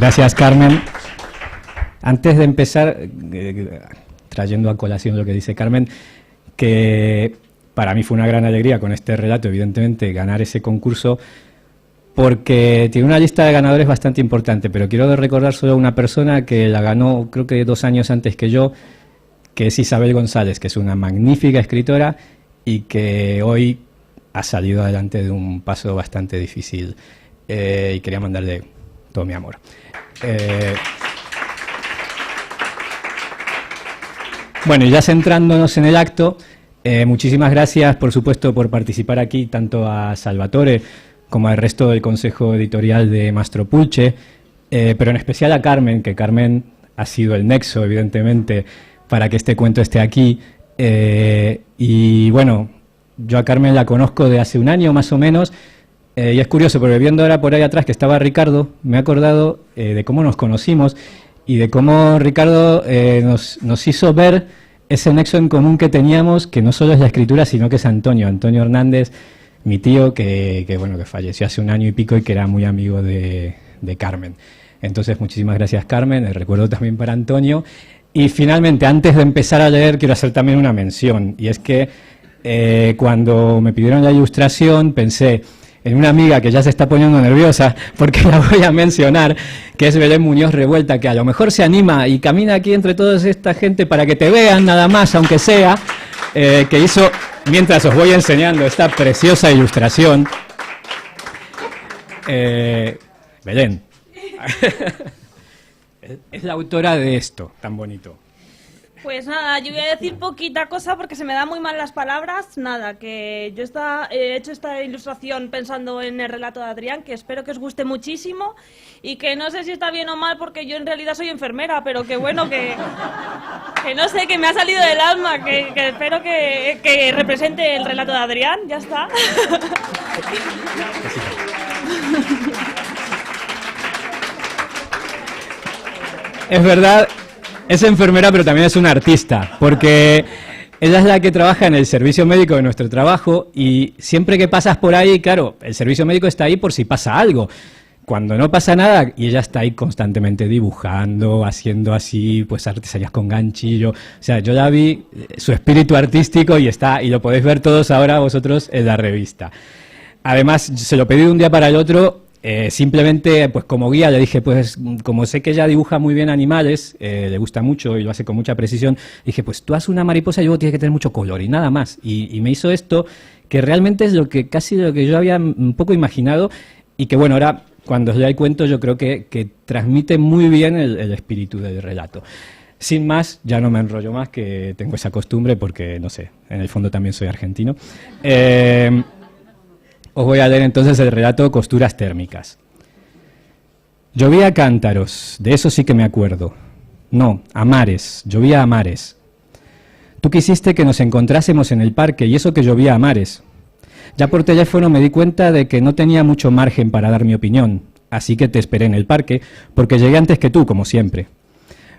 Gracias, Carmen. Antes de empezar, trayendo a colación lo que dice Carmen, que para mí fue una gran alegría con este relato, evidentemente, ganar ese concurso, porque tiene una lista de ganadores bastante importante, pero quiero recordar solo a una persona que la ganó, creo que 2 años antes que yo, que es Isabel González, que es una magnífica escritora y que hoy ha salido adelante de un paso bastante difícil, y quería mandarle todo mi amor. Bueno, y ya centrándonos en el acto, muchísimas gracias, por supuesto, por participar aquí, tanto a Salvatore como al resto del consejo editorial de Mastro Pulce, pero en especial a Carmen, que Carmen ha sido el nexo, evidentemente, para que este cuento esté aquí. Y bueno, yo a Carmen la conozco de hace un año más o menos, y es curioso, porque viendo ahora por ahí atrás que estaba Ricardo, me he acordado de cómo nos conocimos y de cómo Ricardo nos hizo ver ese nexo en común que teníamos, que no solo es la escritura, sino que es Antonio Hernández, mi tío, que falleció hace 1 año y pico y que era muy amigo de Carmen. Entonces, muchísimas gracias, Carmen, el recuerdo también para Antonio. Y finalmente, antes de empezar a leer, quiero hacer también una mención, y es que cuando me pidieron la ilustración pensé en una amiga que ya se está poniendo nerviosa, porque la voy a mencionar, que es Belén Muñoz Revuelta, que a lo mejor se anima y camina aquí entre toda esta gente para que te vean nada más, aunque sea, que hizo, mientras os voy enseñando esta preciosa ilustración. Belén. Es la autora de esto, tan bonito. Pues nada, yo voy a decir poquita cosa porque se me dan muy mal las palabras. Nada, que yo he hecho esta ilustración pensando en el relato de Adrián, que espero que os guste muchísimo y que no sé si está bien o mal porque yo en realidad soy enfermera, pero que bueno, que no sé, que me ha salido del alma, que espero que represente el relato de Adrián, ya está. Es verdad. Es enfermera, pero también es una artista, porque ella es la que trabaja en el servicio médico de nuestro trabajo y siempre que pasas por ahí, claro, el servicio médico está ahí por si pasa algo. Cuando no pasa nada, y ella está ahí constantemente dibujando, haciendo así, pues artesanías con ganchillo. O sea, yo ya vi su espíritu artístico y lo podéis ver todos ahora vosotros en la revista. Además, se lo pedí de un día para el otro. Simplemente, pues como guía le dije, pues como sé que ella dibuja muy bien animales, le gusta mucho y lo hace con mucha precisión, dije, pues tú haz una mariposa y luego tiene que tener mucho color y nada más. Y me hizo esto, que realmente es casi lo que yo había un poco imaginado y que bueno, ahora cuando os lea el cuento yo creo que transmite muy bien el espíritu del relato. Sin más, ya no me enrollo más, que tengo esa costumbre porque, no sé, en el fondo también soy argentino. Os voy a leer entonces el relato Costuras térmicas. Llovía a cántaros, de eso sí que me acuerdo. No, a mares, llovía a mares. Tú quisiste que nos encontrásemos en el parque y eso que llovía a mares. Ya por teléfono me di cuenta de que no tenía mucho margen para dar mi opinión, así que te esperé en el parque, porque llegué antes que tú, como siempre.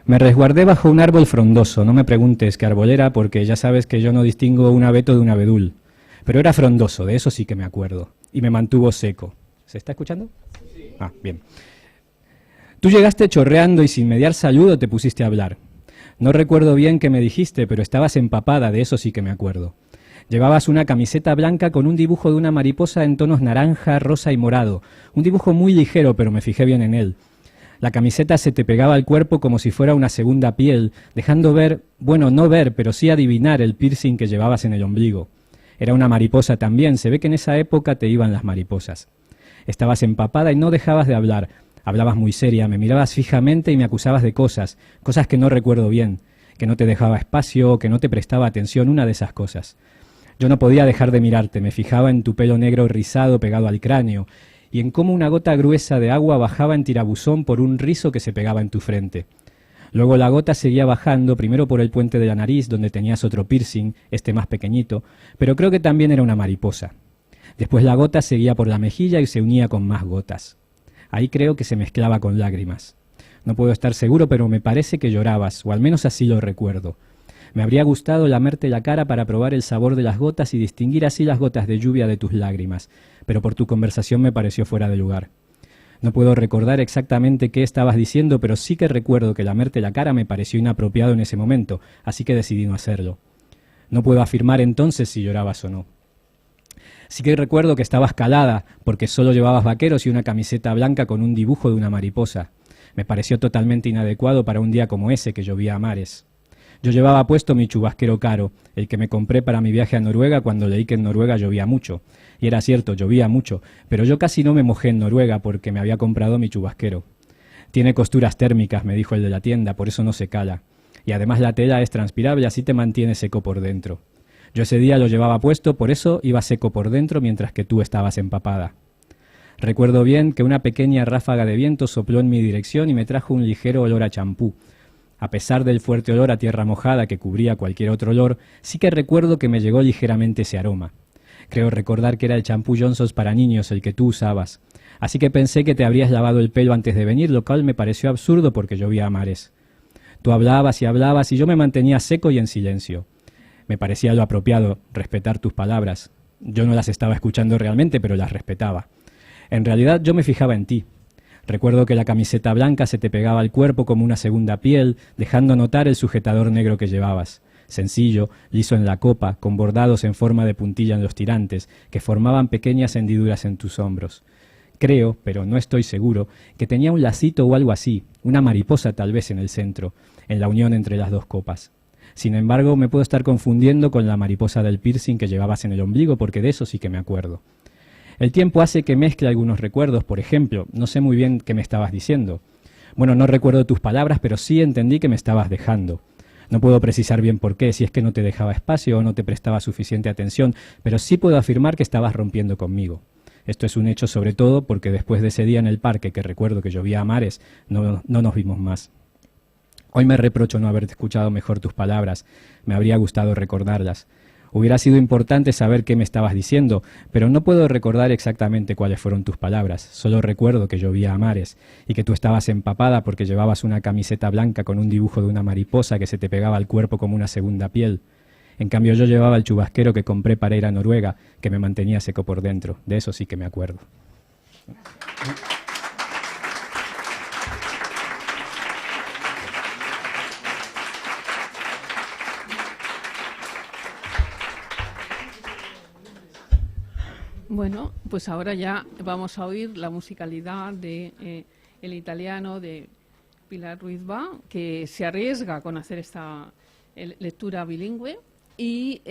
Me resguardé bajo un árbol frondoso, no me preguntes qué árbol era, porque ya sabes que yo no distingo un abeto de un abedul. Pero era frondoso, de eso sí que me acuerdo, y me mantuvo seco. ¿Se está escuchando? Sí. Ah, bien. Tú llegaste chorreando y sin mediar saludo te pusiste a hablar. No recuerdo bien qué me dijiste, pero estabas empapada, de eso sí que me acuerdo. Llevabas una camiseta blanca con un dibujo de una mariposa en tonos naranja, rosa y morado. Un dibujo muy ligero, pero me fijé bien en él. La camiseta se te pegaba al cuerpo como si fuera una segunda piel, dejando ver, bueno, no ver, pero sí adivinar el piercing que llevabas en el ombligo. Era una mariposa también, se ve que en esa época te iban las mariposas. Estabas empapada y no dejabas de hablar. Hablabas muy seria, me mirabas fijamente y me acusabas de cosas que no recuerdo bien, que no te dejaba espacio, que no te prestaba atención, una de esas cosas. Yo no podía dejar de mirarte, me fijaba en tu pelo negro rizado pegado al cráneo y en cómo una gota gruesa de agua bajaba en tirabuzón por un rizo que se pegaba en tu frente. Luego la gota seguía bajando, primero por el puente de la nariz, donde tenías otro piercing, este más pequeñito, pero creo que también era una mariposa. Después la gota seguía por la mejilla y se unía con más gotas. Ahí creo que se mezclaba con lágrimas. No puedo estar seguro, pero me parece que llorabas, o al menos así lo recuerdo. Me habría gustado lamerte la cara para probar el sabor de las gotas y distinguir así las gotas de lluvia de tus lágrimas, pero por tu conversación me pareció fuera de lugar. No puedo recordar exactamente qué estabas diciendo, pero sí que recuerdo que lamerte la cara me pareció inapropiado en ese momento, así que decidí no hacerlo. No puedo afirmar entonces si llorabas o no. Sí que recuerdo que estabas calada, porque solo llevabas vaqueros y una camiseta blanca con un dibujo de una mariposa. Me pareció totalmente inadecuado para un día como ese que llovía a mares. Yo llevaba puesto mi chubasquero caro, el que me compré para mi viaje a Noruega cuando leí que en Noruega llovía mucho. Y era cierto, llovía mucho, pero yo casi no me mojé en Noruega porque me había comprado mi chubasquero. Tiene costuras térmicas, me dijo el de la tienda, por eso no se cala. Y además la tela es transpirable, así te mantiene seco por dentro. Yo ese día lo llevaba puesto, por eso iba seco por dentro mientras que tú estabas empapada. Recuerdo bien que una pequeña ráfaga de viento sopló en mi dirección y me trajo un ligero olor a champú. A pesar del fuerte olor a tierra mojada que cubría cualquier otro olor, sí que recuerdo que me llegó ligeramente ese aroma. Creo recordar que era el champú Johnson's para niños el que tú usabas. Así que pensé que te habrías lavado el pelo antes de venir, lo cual me pareció absurdo porque llovía a mares. Tú hablabas y yo me mantenía seco y en silencio. Me parecía lo apropiado, respetar tus palabras. Yo no las estaba escuchando realmente, pero las respetaba. En realidad yo me fijaba en ti. Recuerdo que la camiseta blanca se te pegaba al cuerpo como una segunda piel, dejando notar el sujetador negro que llevabas. Sencillo, liso en la copa, con bordados en forma de puntilla en los tirantes, que formaban pequeñas hendiduras en tus hombros. Creo, pero no estoy seguro, que tenía un lacito o algo así, una mariposa tal vez en el centro, en la unión entre las dos copas. Sin embargo, me puedo estar confundiendo con la mariposa del piercing que llevabas en el ombligo, porque de eso sí que me acuerdo. El tiempo hace que mezcle algunos recuerdos, por ejemplo, no sé muy bien qué me estabas diciendo. Bueno, no recuerdo tus palabras, pero sí entendí que me estabas dejando. No puedo precisar bien por qué, si es que no te dejaba espacio o no te prestaba suficiente atención, pero sí puedo afirmar que estabas rompiendo conmigo. Esto es un hecho sobre todo porque después de ese día en el parque, que recuerdo que llovía a mares, no nos vimos más. Hoy me reprocho no haber escuchado mejor tus palabras, me habría gustado recordarlas. Hubiera sido importante saber qué me estabas diciendo, pero no puedo recordar exactamente cuáles fueron tus palabras. Solo recuerdo que llovía a mares y que tú estabas empapada porque llevabas una camiseta blanca con un dibujo de una mariposa que se te pegaba al cuerpo como una segunda piel. En cambio yo llevaba el chubasquero que compré para ir a Noruega, que me mantenía seco por dentro. De eso sí que me acuerdo. Bueno, pues ahora ya vamos a oír la musicalidad de el italiano de Pilar Ruiz Bá, que se arriesga con hacer esta lectura bilingüe y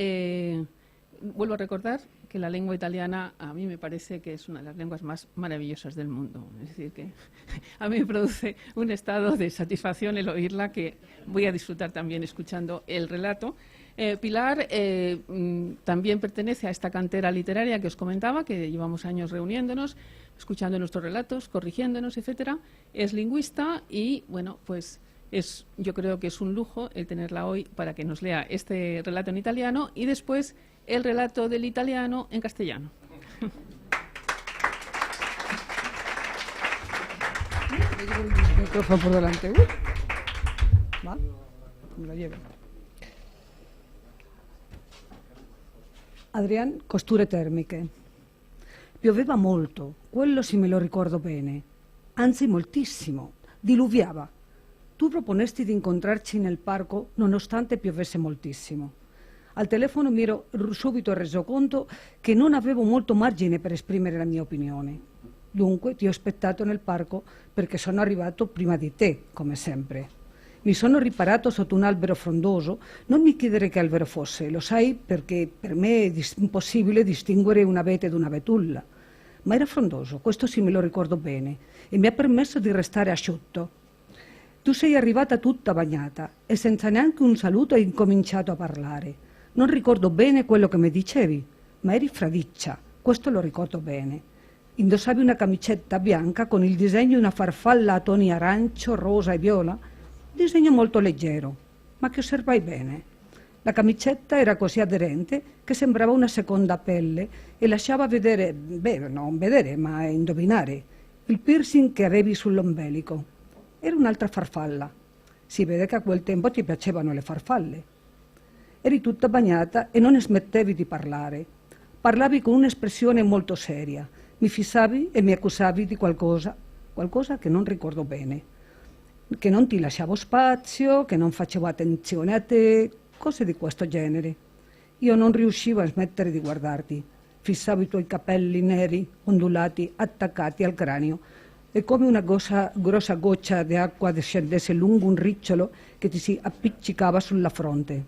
vuelvo a recordar que la lengua italiana a mí me parece que es una de las lenguas más maravillosas del mundo. Es decir, que a mí me produce un estado de satisfacción el oírla, que voy a disfrutar también escuchando el relato. Pilar también pertenece a esta cantera literaria que os comentaba, que llevamos años reuniéndonos, escuchando nuestros relatos, corrigiéndonos, etcétera. Es lingüista y, bueno, pues yo creo que es un lujo el tenerla hoy para que nos lea este relato en italiano y después el relato del italiano en castellano. El micrófono por delante. ¿Va? Me lo llevo. Adrian, costure termiche. Pioveva molto, quello sì me lo ricordo bene, anzi moltissimo, diluviava. Tu proponesti di incontrarci nel parco nonostante piovesse moltissimo. Al telefono mi ero subito reso conto che non avevo molto margine per esprimere la mia opinione. Dunque ti ho aspettato nel parco perché sono arrivato prima di te, come sempre. Mi sono riparato sotto un albero frondoso, non mi chiedere che albero fosse, lo sai perché per me è impossibile distinguere un abete da una betulla. Ma era frondoso, questo sì me lo ricordo bene, e mi ha permesso di restare asciutto. Tu sei arrivata tutta bagnata e senza neanche un saluto hai incominciato a parlare. Non ricordo bene quello che mi dicevi, ma eri fradiccia, questo lo ricordo bene. Indossavi una camicetta bianca con il disegno di una farfalla a toni arancio, rosa e viola, disegno molto leggero, ma che osservai bene. La camicetta era così aderente che sembrava una seconda pelle e lasciava vedere, non vedere, ma indovinare, il piercing che avevi sull'ombelico. Era un'altra farfalla. Si vede che a quel tempo ti piacevano le farfalle. Eri tutta bagnata e non smettevi di parlare. Parlavi con un'espressione molto seria. Mi fissavi e mi accusavi di qualcosa, qualcosa che non ricordo bene, che non ti lasciavo spazio, che non facevo attenzione a te, cose di questo genere. Io non riuscivo a smettere di guardarti. Fissavo i tuoi capelli neri, ondulati, attaccati al cranio, e come una grossa goccia di acqua scendesse lungo un ricciolo che ti si appiccicava sulla fronte.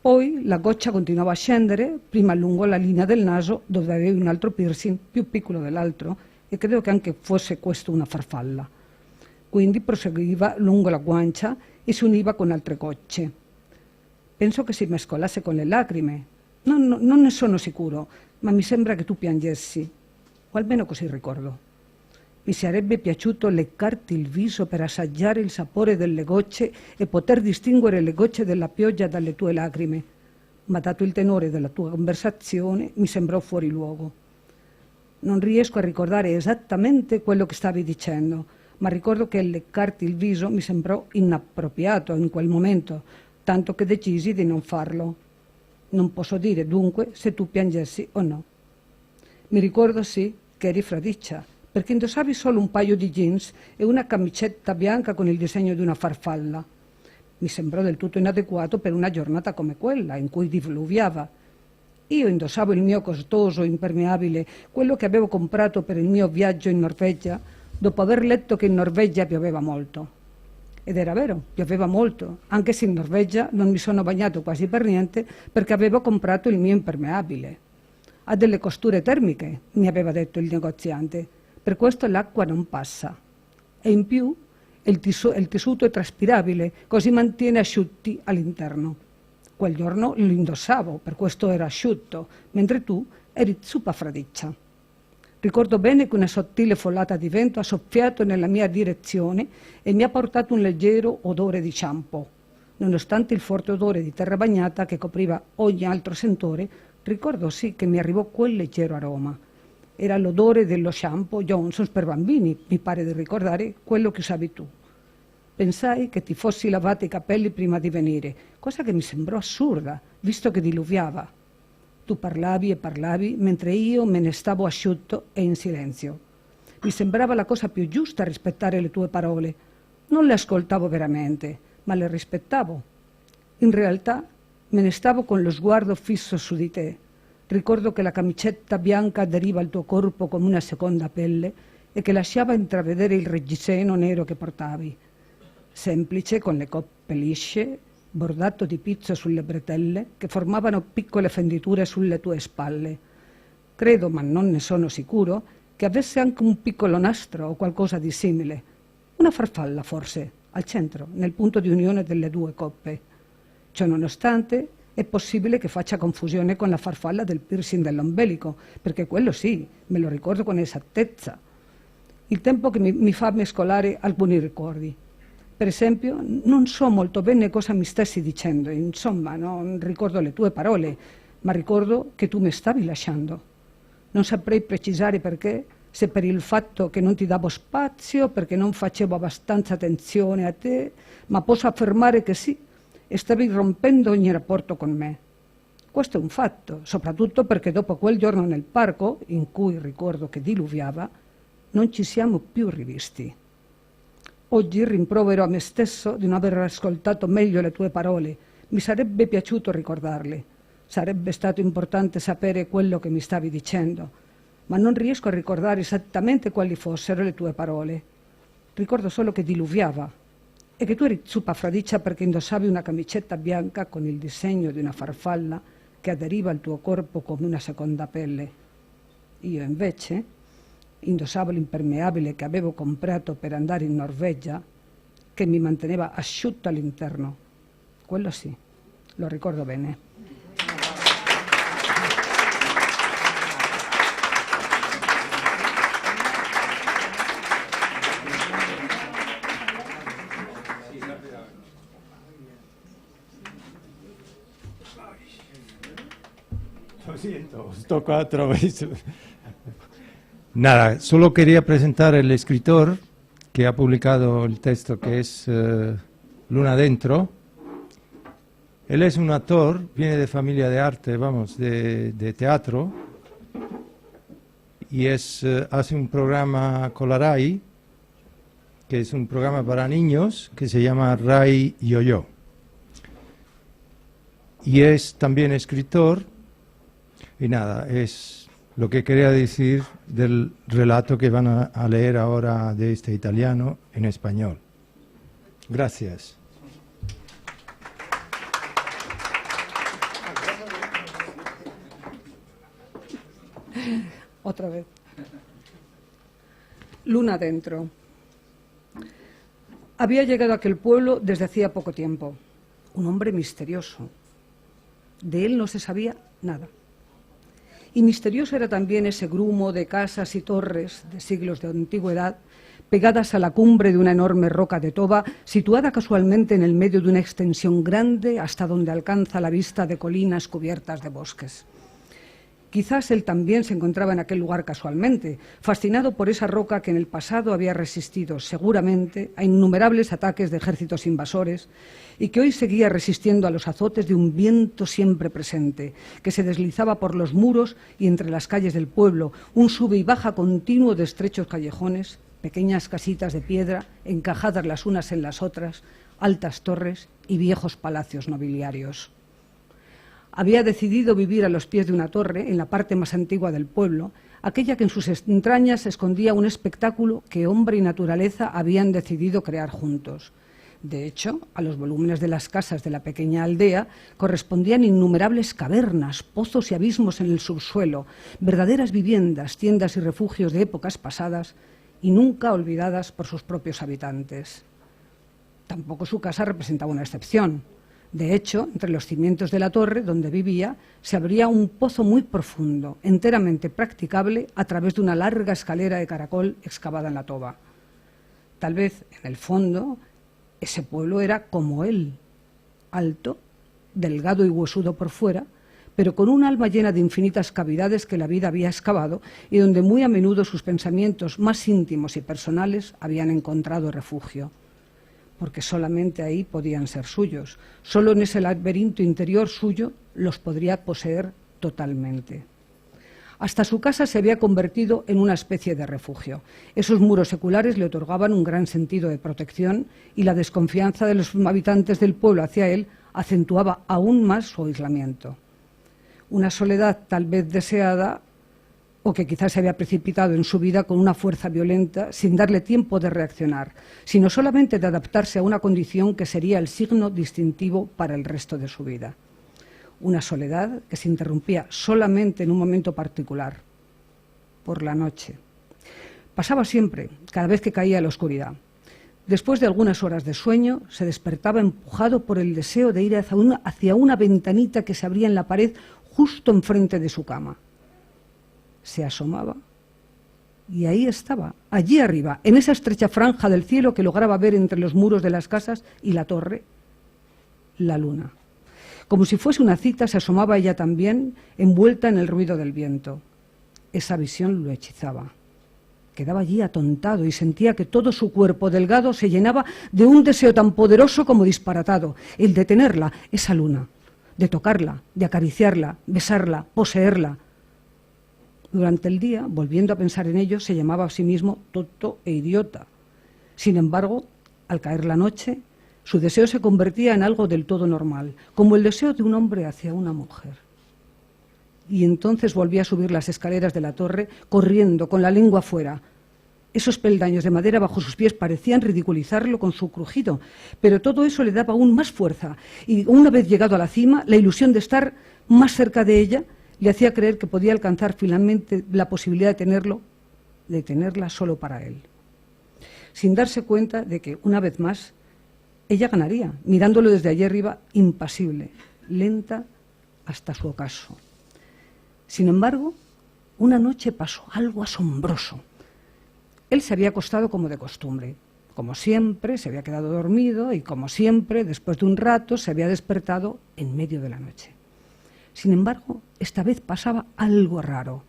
Poi la goccia continuava a scendere, prima lungo la linea del naso, dove avevi un altro piercing più piccolo dell'altro, e credo che anche fosse questo una farfalla. Quindi proseguiva lungo la guancia e si univa con altre gocce. Penso che si mescolasse con le lacrime. Non ne sono sicuro, ma mi sembra che tu piangessi, o almeno così ricordo. Mi sarebbe piaciuto leccarti il viso per assaggiare il sapore delle gocce e poter distinguere le gocce della pioggia dalle tue lacrime, ma dato il tenore della tua conversazione mi sembrò fuori luogo. Non riesco a ricordare esattamente quello che stavi dicendo, ma ricordo che leccarti il viso mi sembrò inappropriato in quel momento, tanto che decisi di non farlo. Non posso dire dunque se tu piangessi o no. Mi ricordo sì che eri fradicia, perché indossavi solo un paio di jeans e una camicetta bianca con il disegno di una farfalla. Mi sembrò del tutto inadeguato per una giornata come quella, in cui diluviava. Io indossavo il mio costoso impermeabile, quello che avevo comprato per il mio viaggio in Norvegia, dopo aver letto che in Norvegia pioveva molto. Ed era vero, pioveva molto, anche se in Norvegia non mi sono bagnato quasi per niente perché avevo comprato il mio impermeabile. Ha delle costure termiche, mi aveva detto il negoziante. Per questo l'acqua non passa. E in più il tessuto è traspirabile, così mantiene asciutti all'interno. Quel giorno lo indossavo, per questo era asciutto, mentre tu eri zuppa fradicia. Ricordo bene che una sottile folata di vento ha soffiato nella mia direzione e mi ha portato un leggero odore di shampoo. Nonostante il forte odore di terra bagnata che copriva ogni altro sentore, ricordo sì che mi arrivò quel leggero aroma. Era l'odore dello shampoo Johnson's per bambini, mi pare di ricordare quello che usavi tu. Pensai che ti fossi lavati i capelli prima di venire, cosa che mi sembrò assurda, visto che diluviava. Tu parlavi e parlavi, mentre io me ne stavo asciutto e in silenzio. Mi sembrava la cosa più giusta rispettare le tue parole. Non le ascoltavo veramente, ma le rispettavo. In realtà me ne stavo con lo sguardo fisso su di te. Ricordo che la camicetta bianca aderiva al tuo corpo come una seconda pelle e che lasciava intravedere il reggiseno nero che portavi. Semplice, con le coppe lisce, bordato di pizzo sulle bretelle che formavano piccole fenditure sulle tue spalle. Credo, ma non ne sono sicuro, che avesse anche un piccolo nastro o qualcosa di simile. Una farfalla, forse, al centro, nel punto di unione delle due coppe. Ciò nonostante, è possibile che faccia confusione con la farfalla del piercing dell'ombelico, perché quello sì, me lo ricordo con esattezza. Il tempo che mi fa mescolare alcuni ricordi. Per esempio, non so molto bene cosa mi stessi dicendo, insomma, non ricordo le tue parole, ma ricordo che tu mi stavi lasciando. Non saprei precisare perché, se per il fatto che non ti davo spazio, perché non facevo abbastanza attenzione a te, ma posso affermare che sì, e stavi rompendo ogni rapporto con me. Questo è un fatto, soprattutto perché dopo quel giorno nel parco, in cui ricordo che diluviava, non ci siamo più rivisti. Oggi rimprovero a me stesso di non aver ascoltato meglio le tue parole. Mi sarebbe piaciuto ricordarle. Sarebbe stato importante sapere quello che mi stavi dicendo, ma non riesco a ricordare esattamente quali fossero le tue parole. Ricordo solo che diluviava e che tu eri zuppa fradicia perché indossavi una camicetta bianca con il disegno di una farfalla che aderiva al tuo corpo come una seconda pelle. Io invece indossavo l'impermeabile che avevo comprato per andare in Norvegia, che mi manteneva asciutto all'interno. Quello sì, lo ricordo bene. Lo siento, sto qua otra vez. Nada, solo quería presentar el escritor que ha publicado el texto, que es Luna Dentro. Él es un actor, viene de familia de arte, vamos, de teatro, y hace un programa con la RAI, que es un programa para niños que se llama RAI Yo-Yo. Y es también escritor, y nada, es lo que quería decir del relato que van a leer ahora de este italiano en español. Gracias. Otra vez. Luna dentro. Había llegado a aquel pueblo desde hacía poco tiempo. Un hombre misterioso. De él no se sabía nada. Y misterioso era también ese grumo de casas y torres de siglos de antigüedad, pegadas a la cumbre de una enorme roca de toba, situada casualmente en el medio de una extensión grande hasta donde alcanza la vista de colinas cubiertas de bosques. Quizás él también se encontraba en aquel lugar casualmente, fascinado por esa roca que en el pasado había resistido seguramente a innumerables ataques de ejércitos invasores y que hoy seguía resistiendo a los azotes de un viento siempre presente, que se deslizaba por los muros y entre las calles del pueblo, un sube y baja continuo de estrechos callejones, pequeñas casitas de piedra encajadas las unas en las otras, altas torres y viejos palacios nobiliarios. Había decidido vivir a los pies de una torre, en la parte más antigua del pueblo, aquella que en sus entrañas escondía un espectáculo que hombre y naturaleza habían decidido crear juntos. De hecho, a los volúmenes de las casas de la pequeña aldea correspondían innumerables cavernas, pozos y abismos en el subsuelo, verdaderas viviendas, tiendas y refugios de épocas pasadas y nunca olvidadas por sus propios habitantes. Tampoco su casa representaba una excepción. De hecho, entre los cimientos de la torre donde vivía se abría un pozo muy profundo, enteramente practicable a través de una larga escalera de caracol excavada en la toba. Tal vez, en el fondo, ese pueblo era como él, alto, delgado y huesudo por fuera, pero con un alma llena de infinitas cavidades que la vida había excavado y donde muy a menudo sus pensamientos más íntimos y personales habían encontrado refugio. Porque solamente ahí podían ser suyos. Solo en ese laberinto interior suyo los podría poseer totalmente. Hasta su casa se había convertido en una especie de refugio. Esos muros seculares le otorgaban un gran sentido de protección y la desconfianza de los habitantes del pueblo hacia él acentuaba aún más su aislamiento. Una soledad tal vez deseada o que quizás se había precipitado en su vida con una fuerza violenta sin darle tiempo de reaccionar, sino solamente de adaptarse a una condición que sería el signo distintivo para el resto de su vida. Una soledad que se interrumpía solamente en un momento particular, por la noche. Pasaba siempre, cada vez que caía la oscuridad. Después de algunas horas de sueño, se despertaba empujado por el deseo de ir hacia una ventanita que se abría en la pared justo enfrente de su cama. Se asomaba y ahí estaba, allí arriba, en esa estrecha franja del cielo que lograba ver entre los muros de las casas y la torre, la luna. Como si fuese una cita, se asomaba ella también, envuelta en el ruido del viento. Esa visión lo hechizaba. Quedaba allí atontado y sentía que todo su cuerpo delgado se llenaba de un deseo tan poderoso como disparatado, el de tenerla, esa luna, de tocarla, de acariciarla, besarla, poseerla. Durante el día, volviendo a pensar en ello, se llamaba a sí mismo tonto e idiota. Sin embargo, al caer la noche, su deseo se convertía en algo del todo normal, como el deseo de un hombre hacia una mujer. Y entonces volvía a subir las escaleras de la torre, corriendo, con la lengua fuera. Esos peldaños de madera bajo sus pies parecían ridiculizarlo con su crujido, pero todo eso le daba aún más fuerza, y una vez llegado a la cima, la ilusión de estar más cerca de ella le hacía creer que podía alcanzar finalmente la posibilidad de tenerla solo para él. Sin darse cuenta de que, una vez más, ella ganaría, mirándolo desde allí arriba, impasible, lenta hasta su ocaso. Sin embargo, una noche pasó algo asombroso. Él se había acostado como de costumbre. Como siempre, se había quedado dormido y, como siempre, después de un rato, se había despertado en medio de la noche. Sin embargo, esta vez pasaba algo raro.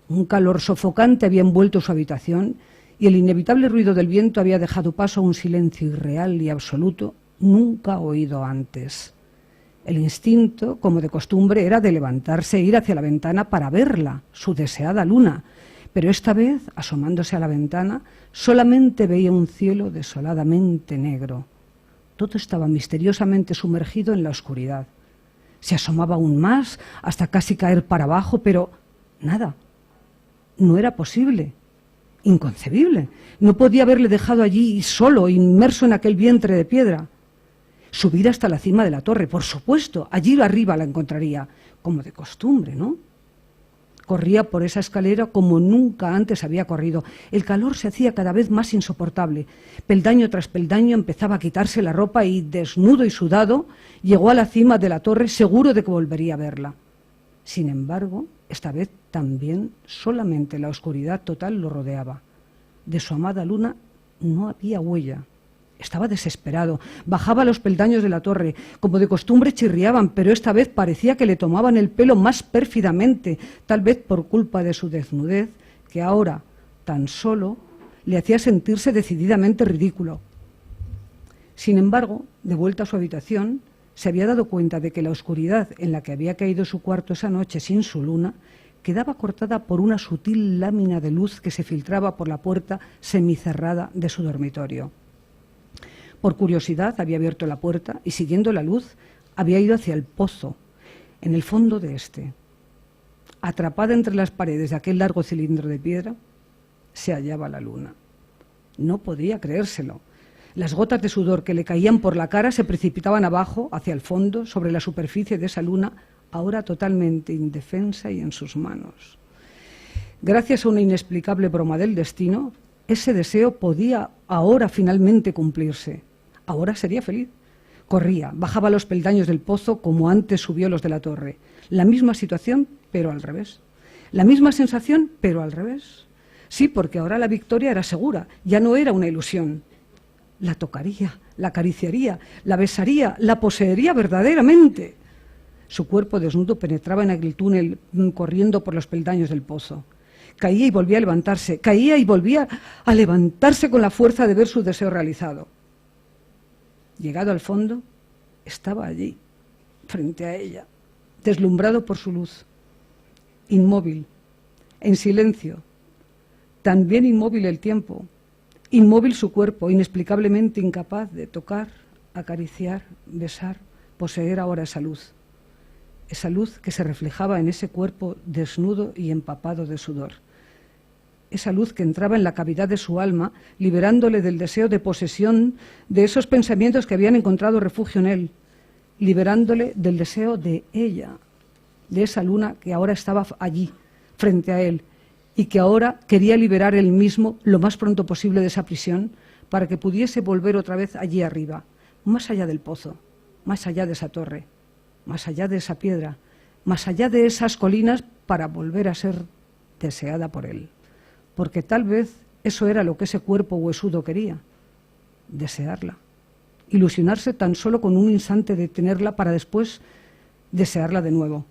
Un calor sofocante había envuelto su habitación y el inevitable ruido del viento había dejado paso a un silencio irreal y absoluto nunca oído antes. El instinto, como de costumbre, era de levantarse e ir hacia la ventana para verla, su deseada luna. Pero esta vez, asomándose a la ventana, solamente veía un cielo desoladamente negro. Todo estaba misteriosamente sumergido en la oscuridad. Se asomaba aún más, hasta casi caer para abajo, pero nada. No era posible. Inconcebible. No podía haberle dejado allí solo, inmerso en aquel vientre de piedra. Subir hasta la cima de la torre, por supuesto. Allí arriba la encontraría, como de costumbre, ¿no? Corría por esa escalera como nunca antes había corrido. El calor se hacía cada vez más insoportable. Peldaño tras peldaño empezaba a quitarse la ropa y, desnudo y sudado, llegó a la cima de la torre seguro de que volvería a verla. Sin embargo, esta vez también solamente la oscuridad total lo rodeaba. De su amada luna no había huella. Estaba desesperado. Bajaba los peldaños de la torre. Como de costumbre chirriaban, pero esta vez parecía que le tomaban el pelo más pérfidamente, tal vez por culpa de su desnudez, que ahora, tan solo, le hacía sentirse decididamente ridículo. Sin embargo, de vuelta a su habitación, se había dado cuenta de que la oscuridad en la que había caído su cuarto esa noche sin su luna quedaba cortada por una sutil lámina de luz que se filtraba por la puerta semicerrada de su dormitorio. Por curiosidad había abierto la puerta y, siguiendo la luz, había ido hacia el pozo, en el fondo de este. Atrapada entre las paredes de aquel largo cilindro de piedra, se hallaba la luna. No podía creérselo. Las gotas de sudor que le caían por la cara se precipitaban abajo, hacia el fondo, sobre la superficie de esa luna, ahora totalmente indefensa y en sus manos. Gracias a una inexplicable broma del destino, ese deseo podía ahora finalmente cumplirse. Ahora sería feliz. Corría, bajaba los peldaños del pozo como antes subió los de la torre. La misma situación, pero al revés. La misma sensación, pero al revés. Sí, porque ahora la victoria era segura, ya no era una ilusión. La tocaría, la acariciaría, la besaría, la poseería verdaderamente. Su cuerpo desnudo penetraba en aquel túnel corriendo por los peldaños del pozo. Caía y volvía a levantarse, caía y volvía a levantarse con la fuerza de ver su deseo realizado. Llegado al fondo, estaba allí, frente a ella, deslumbrado por su luz, inmóvil, en silencio, también inmóvil el tiempo, inmóvil su cuerpo, inexplicablemente incapaz de tocar, acariciar, besar, poseer ahora esa luz que se reflejaba en ese cuerpo desnudo y empapado de sudor. Esa luz que entraba en la cavidad de su alma, liberándole del deseo de posesión de esos pensamientos que habían encontrado refugio en él, liberándole del deseo de ella, de esa luna que ahora estaba allí, frente a él, y que ahora quería liberar él mismo lo más pronto posible de esa prisión para que pudiese volver otra vez allí arriba, más allá del pozo, más allá de esa torre, más allá de esa piedra, más allá de esas colinas, para volver a ser deseada por él. Porque tal vez eso era lo que ese cuerpo huesudo quería, desearla, ilusionarse tan solo con un instante de tenerla para después desearla de nuevo.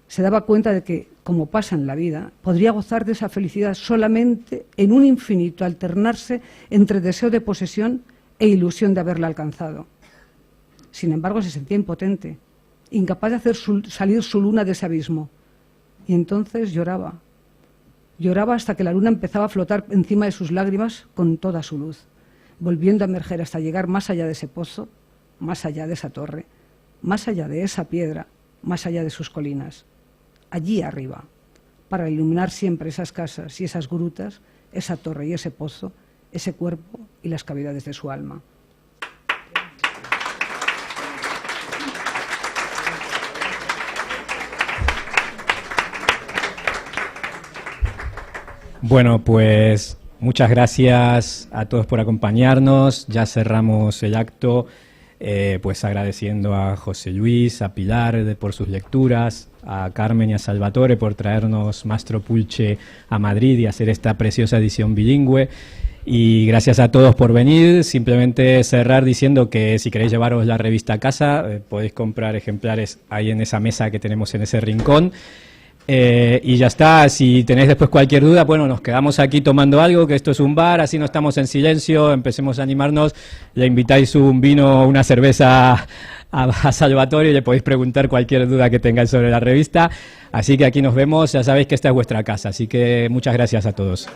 Se daba cuenta de que, como pasa en la vida, podría gozar de esa felicidad solamente en un infinito alternarse entre deseo de posesión e ilusión de haberla alcanzado. Sin embargo, se sentía impotente, incapaz de hacer salir su luna de ese abismo. Y entonces lloraba. Lloraba hasta que la luna empezaba a flotar encima de sus lágrimas con toda su luz, volviendo a emerger hasta llegar más allá de ese pozo, más allá de esa torre, más allá de esa piedra, más allá de sus colinas, allí arriba, para iluminar siempre esas casas y esas grutas, esa torre y ese pozo, ese cuerpo y las cavidades de su alma. Bueno, pues muchas gracias a todos por acompañarnos. Ya cerramos el acto, pues agradeciendo a José Luis, a Pilar por sus lecturas, a Carmen y a Salvatore por traernos Mastro Pulce a Madrid y hacer esta preciosa edición bilingüe. Y gracias a todos por venir. Simplemente cerrar diciendo que si queréis llevaros la revista a casa, podéis comprar ejemplares ahí en esa mesa que tenemos en ese rincón. Y ya está. Si tenéis después cualquier duda, bueno, nos quedamos aquí tomando algo, que esto es un bar, así no estamos en silencio, empecemos a animarnos, le invitáis un vino o una cerveza a Salvatore y le podéis preguntar cualquier duda que tengáis sobre la revista. Así que aquí nos vemos, ya sabéis que esta es vuestra casa, así que muchas gracias a todos.